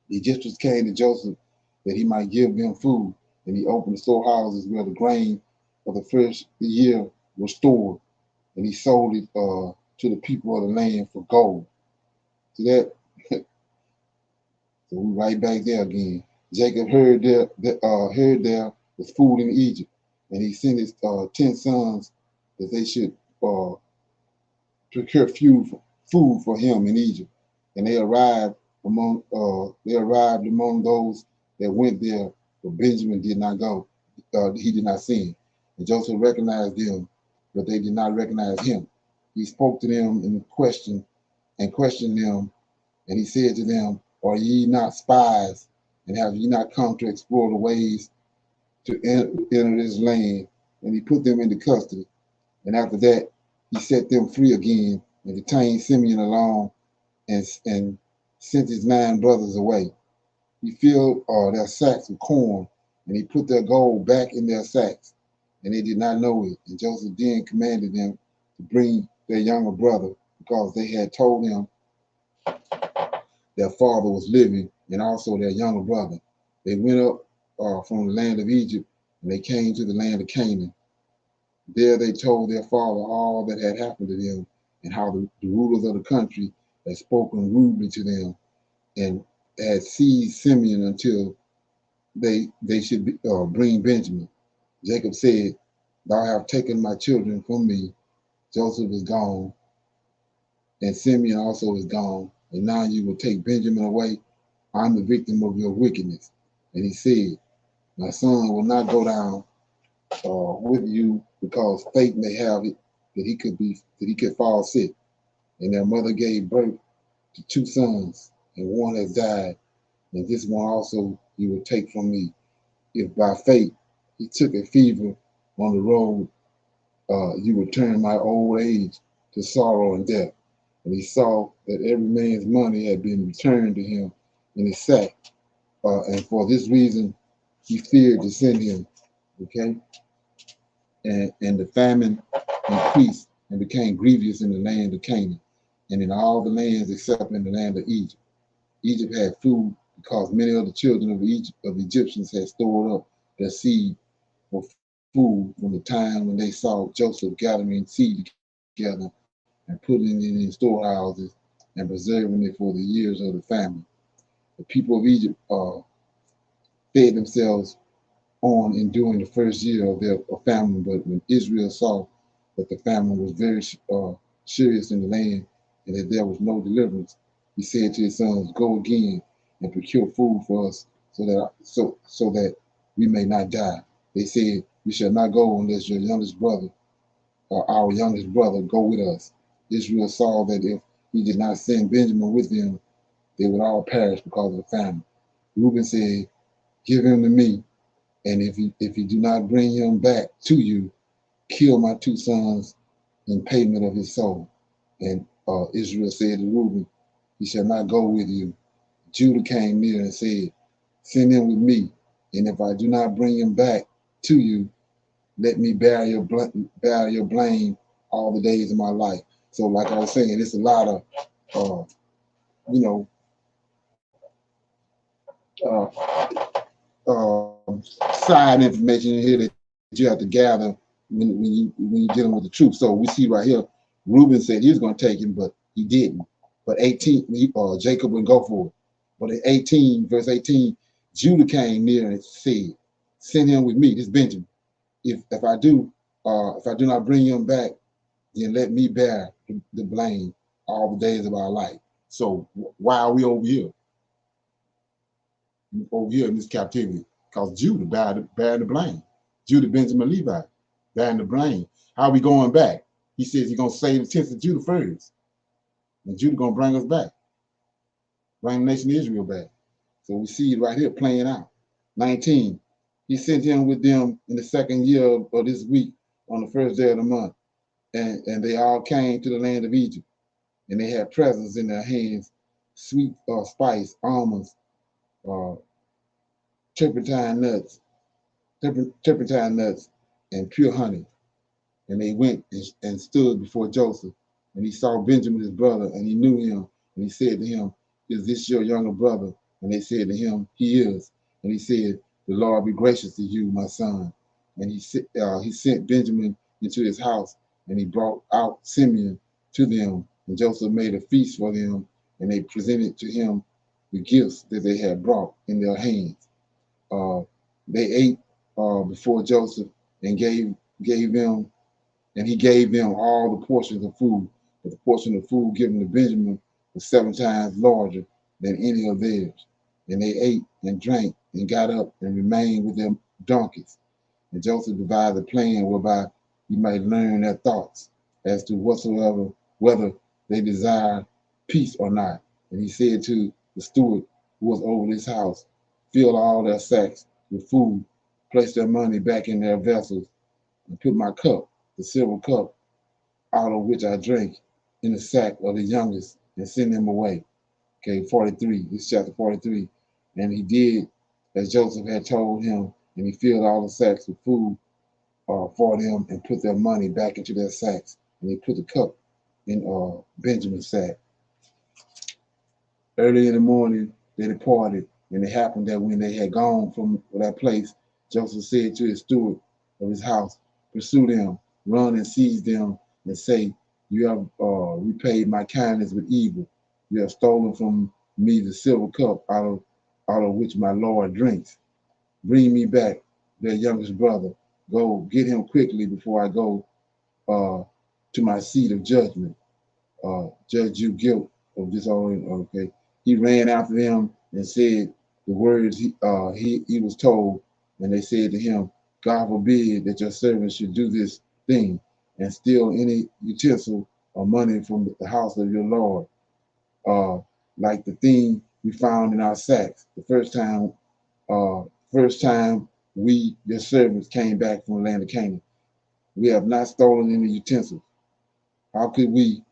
The Egyptians came to Joseph that he might give them food, and he opened the storehouses where the grain of the first year was stored, and he sold it to the people of the land for gold. See that? So we right back there again. Jacob heard there was food in Egypt, and he sent his 10 sons that they should procure food for him in Egypt, and they arrived among those that went there, but Benjamin did not go. He did not send, and Joseph recognized them, but they did not recognize him. He spoke to them and questioned them, and he said to them, "Are ye not spies, and have ye not come to explore the ways to enter this land?" And he put them into custody. And after that, he set them free again and detained Simeon along and sent his 9 brothers away. He filled their sacks with corn, and he put their gold back in their sacks, and they did not know it. And Joseph then commanded them to bring their younger brother, because they had told him their father was living, and also their younger brother. They went up from the land of Egypt, and they came to the land of Canaan. There they told their father all that had happened to them, and how the rulers of the country had spoken rudely to them, and had seized Simeon until they should bring Benjamin. Jacob said, "Thou hast taken my children from me. Joseph is gone, and Simeon also is gone, and now you will take Benjamin away. I'm the victim of your wickedness." And he said, "My son will not go down with you, because fate may have it that he could fall sick." And their mother gave birth to 2 sons, and one has died, and this one also you will take from me. If by fate he took a fever on the road, you would turn my old age to sorrow and death. And he saw that every man's money had been returned to him in his sack. And for this reason, he feared to send him. Okay? And the famine increased and became grievous in the land of Canaan, and in all the lands except in the land of Egypt. Egypt had food because many of the children of the Egyptians had stored up their seed for food from the time when they saw Joseph gathering seed together and putting it in storehouses and preserving it for the years of the famine. The people of Egypt fed themselves on and during the first year of their famine, but when Israel saw that the famine was very serious in the land and that there was no deliverance, he said to his sons, "Go again and procure food for us so that we may not die." They said, "We shall not go unless your youngest brother or our youngest brother go with us." Israel saw that if he did not send Benjamin with them, they would all perish because of the famine. Reuben said, "Give him to me, and if you do not bring him back to you, kill my two sons in payment of his soul." And Israel said to Reuben, "He shall not go with you." Judah came near and said, "Send him with me, and if I do not bring him back to you, let me bear your blame all the days of my life." So like I was saying, it's a lot of, side information in here that you have to gather when you're dealing with the truth. So we see right here, Reuben said he was going to take him, but he didn't. But 18, Jacob would go for it. But in 18, verse 18, Judah came near and said, "Send him with me," this Benjamin. If I do not bring him back, then let me bear the blame all the days of our life. So why are we over here? Over here in this captivity? Because Judah bearing the blame. Judah, Benjamin, Levi bearing the blame. How are we going back? He says he's going to save the tents of Judah first. And Judah going to bring us back. Bring the nation of Israel back. So we see it right here playing out. 19, he sent him with them in the second year of this week on the first day of the month. And they all came to the land of Egypt. And they had presents in their hands, sweet spice, almonds, turpentine nuts, and pure honey. And they went and stood before Joseph. And he saw Benjamin, his brother, and he knew him. And he said to him, "Is this your younger brother?" And they said to him, "He is." And he said, "The Lord be gracious to you, my son." And he sent Benjamin into his house, and he brought out Simeon to them. And Joseph made a feast for them, and they presented to him the gifts that they had brought in their hands. They ate before Joseph and gave them, and he gave them all the portions of food. But the portion of food given to Benjamin was 7 times larger than any of theirs. And they ate and drank and got up and remained with their donkeys. And Joseph devised a plan whereby he might learn their thoughts as to whether they desired peace or not. And he said to the steward who was over this house, "Fill all their sacks with food, place their money back in their vessels, and put my cup, the silver cup, out of which I drank, in the sack of the youngest, and send them away." Okay, 43, this is chapter 43. And he did as Joseph had told him, and he filled all the sacks with food for them and put their money back into their sacks. And he put the cup in Benjamin's sack. Early in the morning, they departed, and it happened that when they had gone from that place, Joseph said to his steward of his house, "Pursue them, run and seize them, and say, 'You have repaid my kindness with evil. You have stolen from me the silver cup out of which my Lord drinks. Bring me back their youngest brother. Go get him quickly before I go to my seat of judgment. Judge you guilt of disorder." Okay. He ran after them and said the words he was told, and they said to him, "God forbid that your servant should do this thing and steal any utensil or money from the house of your Lord, like the thing we found in our sacks the first time we, your servants, came back from the land of Canaan. We have not stolen any utensils. How could we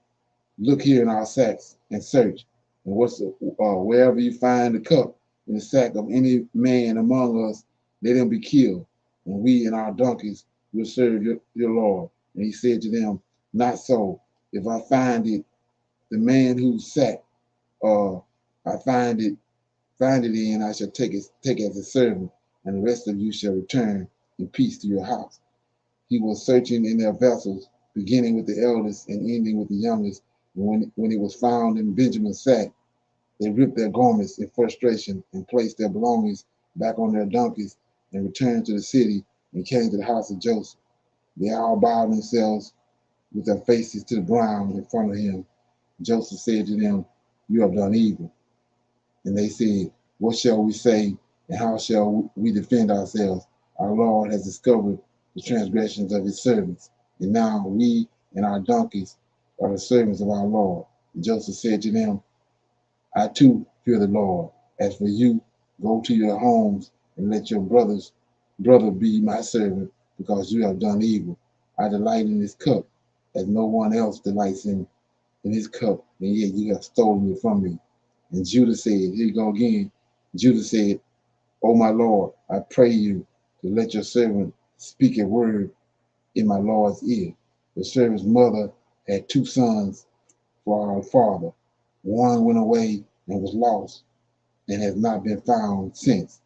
look here in our sacks and search? And wherever you find the cup in the sack of any man among us, let him be killed. And we and our donkeys will serve your Lord. And he said to them, not so. If I find it, the man whose sack I find it in, I shall take as a servant, and the rest of you shall return in peace to your house. He was searching in their vessels, beginning with the eldest and ending with the youngest. And when it was found in Benjamin's sack, they ripped their garments in frustration and placed their belongings back on their donkeys and returned to the city and came to the house of Joseph. They all bowed themselves with their faces to the ground in front of him. Joseph said to them, you have done evil. And they said, what shall we say, and how shall we defend ourselves? Our Lord has discovered the transgressions of his servants, and now we and our donkeys are the servants of our Lord. And Joseph said to them, I too fear the Lord. As for you, go to your homes and let your brother be my servant, because you have done evil. I delight in this cup, as no one else delights in his cup, and yet you have stolen it from me. And Judah said, here you go again. Judah said, oh my Lord, I pray you to let your servant speak a word in my Lord's ear. The servant's mother had 2 sons for our father. One went away and was lost and has not been found since.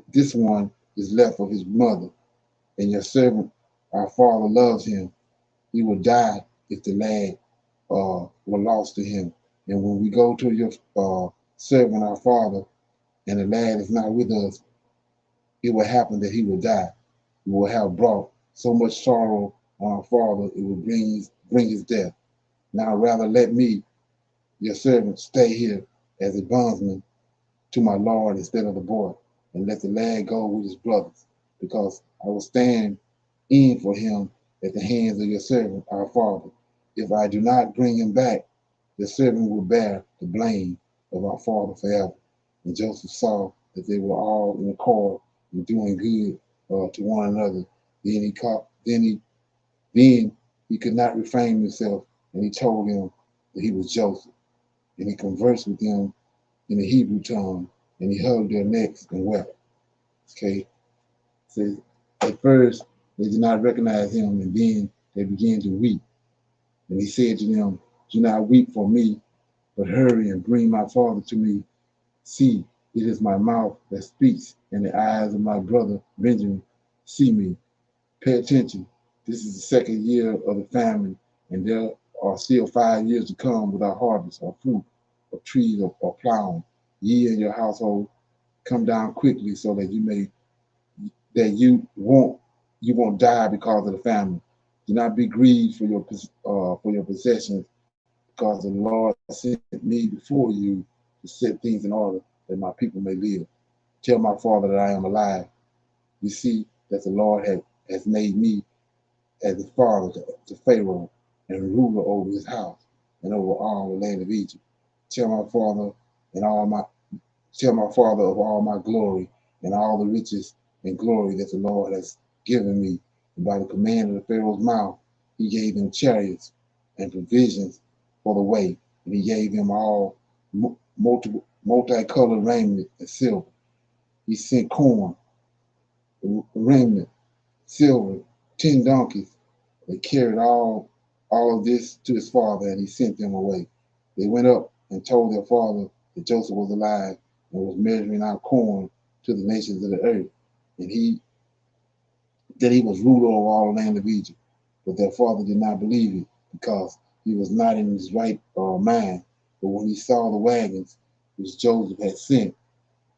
This one is left of his mother, and your servant, our father, loves him. He will die if the lad were lost to him. And when we go to your servant, our father, and the lad is not with us, it will happen that he will die. We will have brought so much sorrow on our father, it will bring his death. Now rather let me, your servant, stay here as a bondsman to my Lord instead of the boy, and let the lad go with his brothers, because I will stand in for him at the hands of your servant, our father. If I do not bring him back, the servant will bear the blame of our father forever. And Joseph saw that they were all in accord and doing good to one another. Then he could not refrain himself, and he told them that he was Joseph. And he conversed with them in the Hebrew tongue, and he hugged their necks and wept. Okay, so at first they did not recognize him, and then they began to weep. And he said to them, do not weep for me, but hurry and bring my father to me. See, it is my mouth that speaks, and the eyes of my brother Benjamin see me. Pay attention. This is the 2nd year of the famine, and there are still 5 years to come without harvest or fruit or trees or plowing. Ye and your household come down quickly, so that you won't die because of the famine. Do not be grieved for your possessions, because the Lord sent me before you to set things in order that my people may live. Tell my father that I am alive. You see that the Lord has made me as a father to Pharaoh and ruler over his house and over all the land of Egypt. Tell my father of all my glory and all the riches and glory that the Lord has given me. And by the command of the Pharaoh's mouth, he gave them chariots and provisions for the way, and he gave them all multicolored raiment and silver. He sent corn, raiment, silver, 10 donkeys. They carried all of this to his father, and he sent them away. They went up and told their father that Joseph was alive and was measuring out corn to the nations of the earth, and that he was ruler over all the land of Egypt. But their father did not believe it, because he was not in his right mind. But when he saw the wagons which Joseph had sent,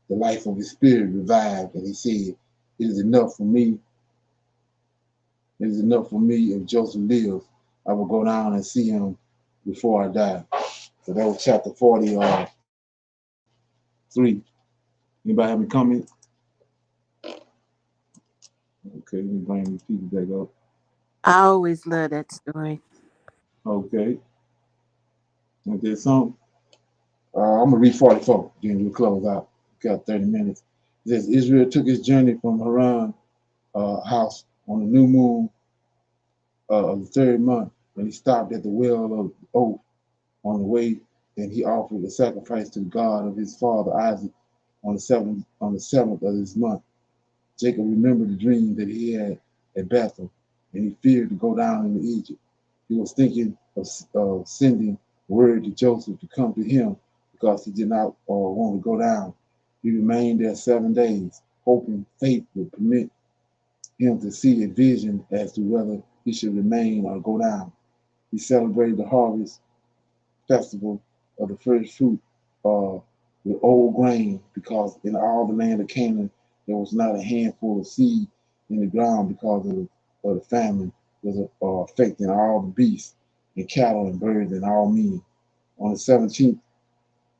the life of his spirit revived, and he said, it is enough for me. It is enough for me if Joseph lives. I will go down and see him before I die. So that was chapter 43. Anybody have any comments? Okay, let me bring these people back up. I always love that story. Okay. And there's some. I'm gonna read 44. Then we'll close out. Got 30 minutes. It says Israel took his journey from Haran house on the new moon of the third month, and he stopped at the well of oath on the way, and he offered a sacrifice to the God of his father Isaac on the seventh of this month. Jacob remembered the dream that he had at Bethel, and he feared to go down into Egypt. He was thinking of sending word to Joseph to come to him because he did not want to go down. He remained there 7 days, hoping fate would permit him to see a vision as to whether he should remain or go down. He celebrated the harvest festival of the first fruit with old grain, because in all the land of Canaan there was not a handful of seed in the ground because of the famine was affecting all the beasts and cattle and birds and all men. On the 17th,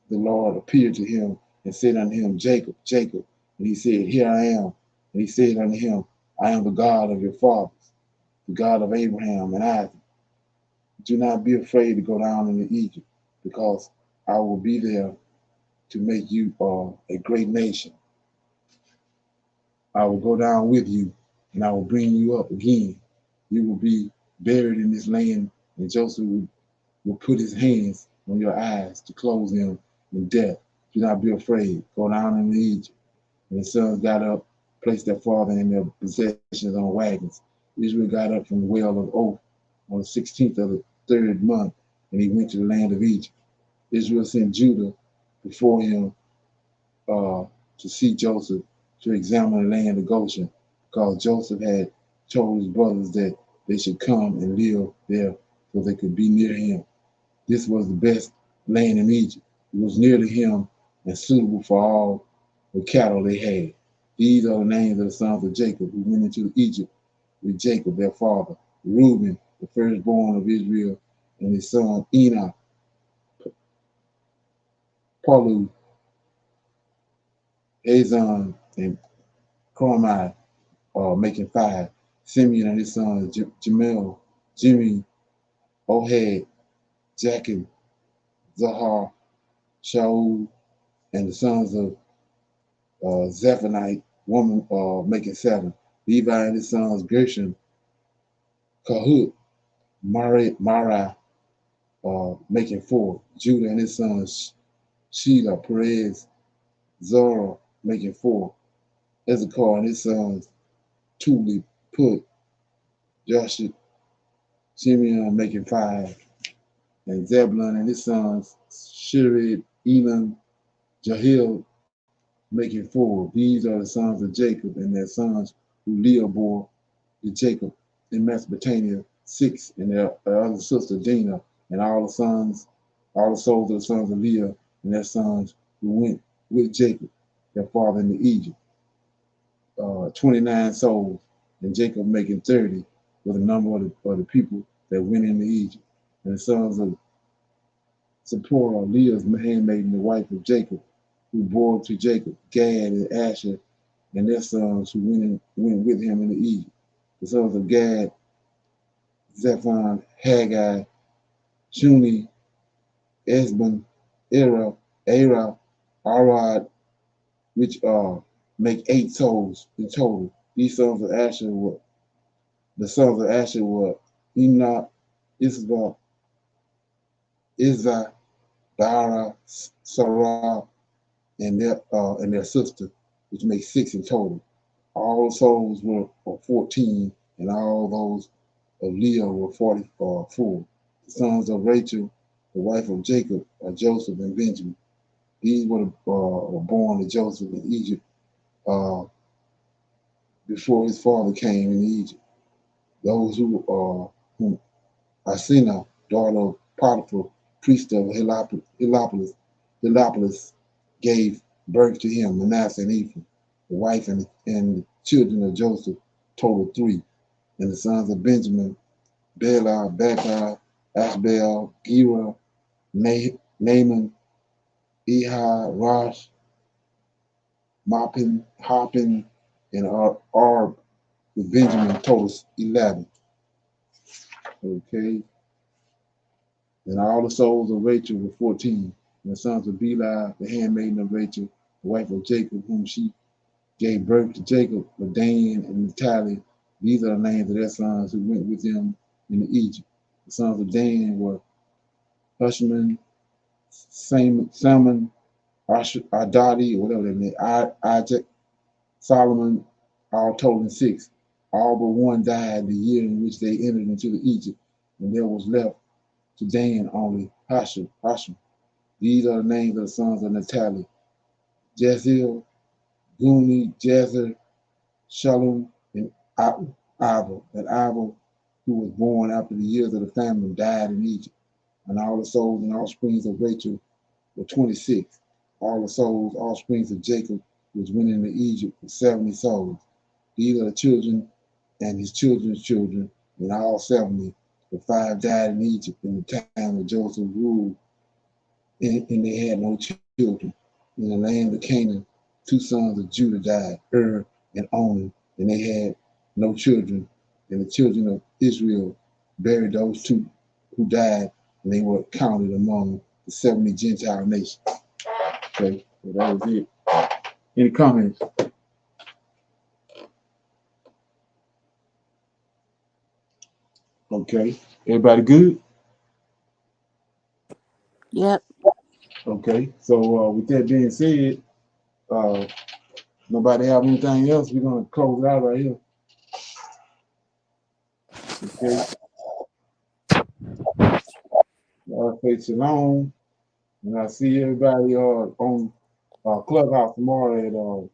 the Lord appeared to him and said unto him, Jacob, Jacob. And he said, Here I am. And he said unto him, I am the God of your fathers, the God of Abraham and Isaac. Do not be afraid to go down into Egypt, because I will be there to make you a great nation. I will go down with you, and I will bring you up again. You will be buried in this land, and Joseph will put his hands on your eyes to close them in death. Do not be afraid. Go down into Egypt. And the sons got up, placed their father in their possessions on wagons. Israel got up from the well of oath on the 16th of the third month, and he went to the land of Egypt. Israel sent Judah before him to see Joseph, to examine the land of Goshen, because Joseph had told his brothers that they should come and live there so they could be near him. This was the best land in Egypt. It was near to him and suitable for all the cattle they had. These are the names of the sons of Jacob who went into Egypt with Jacob, their father: Reuben, the firstborn of Israel, and his son Enoch, Palu, Hazan, and Carmi, making 5. Simeon and his sons Jamel, Jimmy, Ohad, Jachin, Zahar, Shaul, and the sons of Zephonite, woman, making 7. Levi and his sons Gershon, Kahut, Mara, making 4. Judah and his sons Sheila, Perez, Zora, making 4. Issachar and his sons Tuli, Put, Joshua, Simeon, making 5. And Zebulun and his sons Shirid, Elam, Jahil, making 4. These are the sons of Jacob and their sons who Leah bore to Jacob in Mesopotamia, 6, and their other sister Dinah, and all the souls of the sons of Leah and their sons who went with Jacob, their father, into Egypt. 29 souls, and Jacob making 30, with a number of the people that went into Egypt. And the sons of Zipporah, Leah's handmaiden, the wife of Jacob, who bore to Jacob, Gad and Asher, and their sons who went with him into Egypt. The sons of Gad, Zephon, Haggai, Shuni, Esbon, Era, Arad, which make 8 souls in total. These sons of Asher were Enoch, Isba, Izah, Dara, Sarah, and their sister, which makes 6 in total. All the souls were 14, and all those of Leah were 44. The sons of Rachel, the wife of Jacob, are Joseph and Benjamin. These were born to Joseph in Egypt before his father came into Egypt. Those whom Asina, daughter of Potiphar, priest of Helopolis, gave birth to him, Manasseh and Ephraim. The wife and the children of Joseph totaled 3. And the sons of Benjamin, Bela, Becca, Ashbel, Gera, Naaman, Ehi, Rosh, Mopin, Hoppin, and Arb, with Benjamin totals 11. Okay. And all the souls of Rachel were 14. And the sons of Bilhah, the handmaiden of Rachel, the wife of Jacob, whom she gave birth to Jacob, but Dan and Naphtali, these are the names of their sons who went with them into Egypt. The sons of Dan were Hushman, Salmon, Adadi, or whatever they name, Isaac, Solomon, all totaling 6. All but one died the year in which they entered into the Egypt, and there was left to Dan only Hashem. These are the names of the sons of Naphtali: Jeziel, Guni, Jezer, Shalom, and Abel. And Abel, who was born after the years of the famine, died in Egypt. And all the souls and offsprings of Rachel were 26. All the souls, offsprings of Jacob, which went into Egypt, were 70 souls. These are the children and his children's children, and all 70. The 5 died in Egypt in the time of Joseph ruled, and they had no children. In the land of Canaan, 2 sons of Judah died, and Onan, and they had no children. And the children of Israel buried those 2 who died, and they were counted among the 70 Gentile nations. Okay, so that was it. Any comments? Okay, everybody good? Yep. Okay, so with that being said, nobody have anything else? We're gonna close it out right here. Okay. I'll say shalom, and I'll see everybody on Clubhouse tomorrow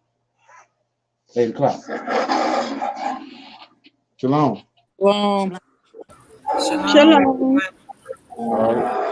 at 8 o'clock. Shalom. Shalom. Shalom. Shalom. All right.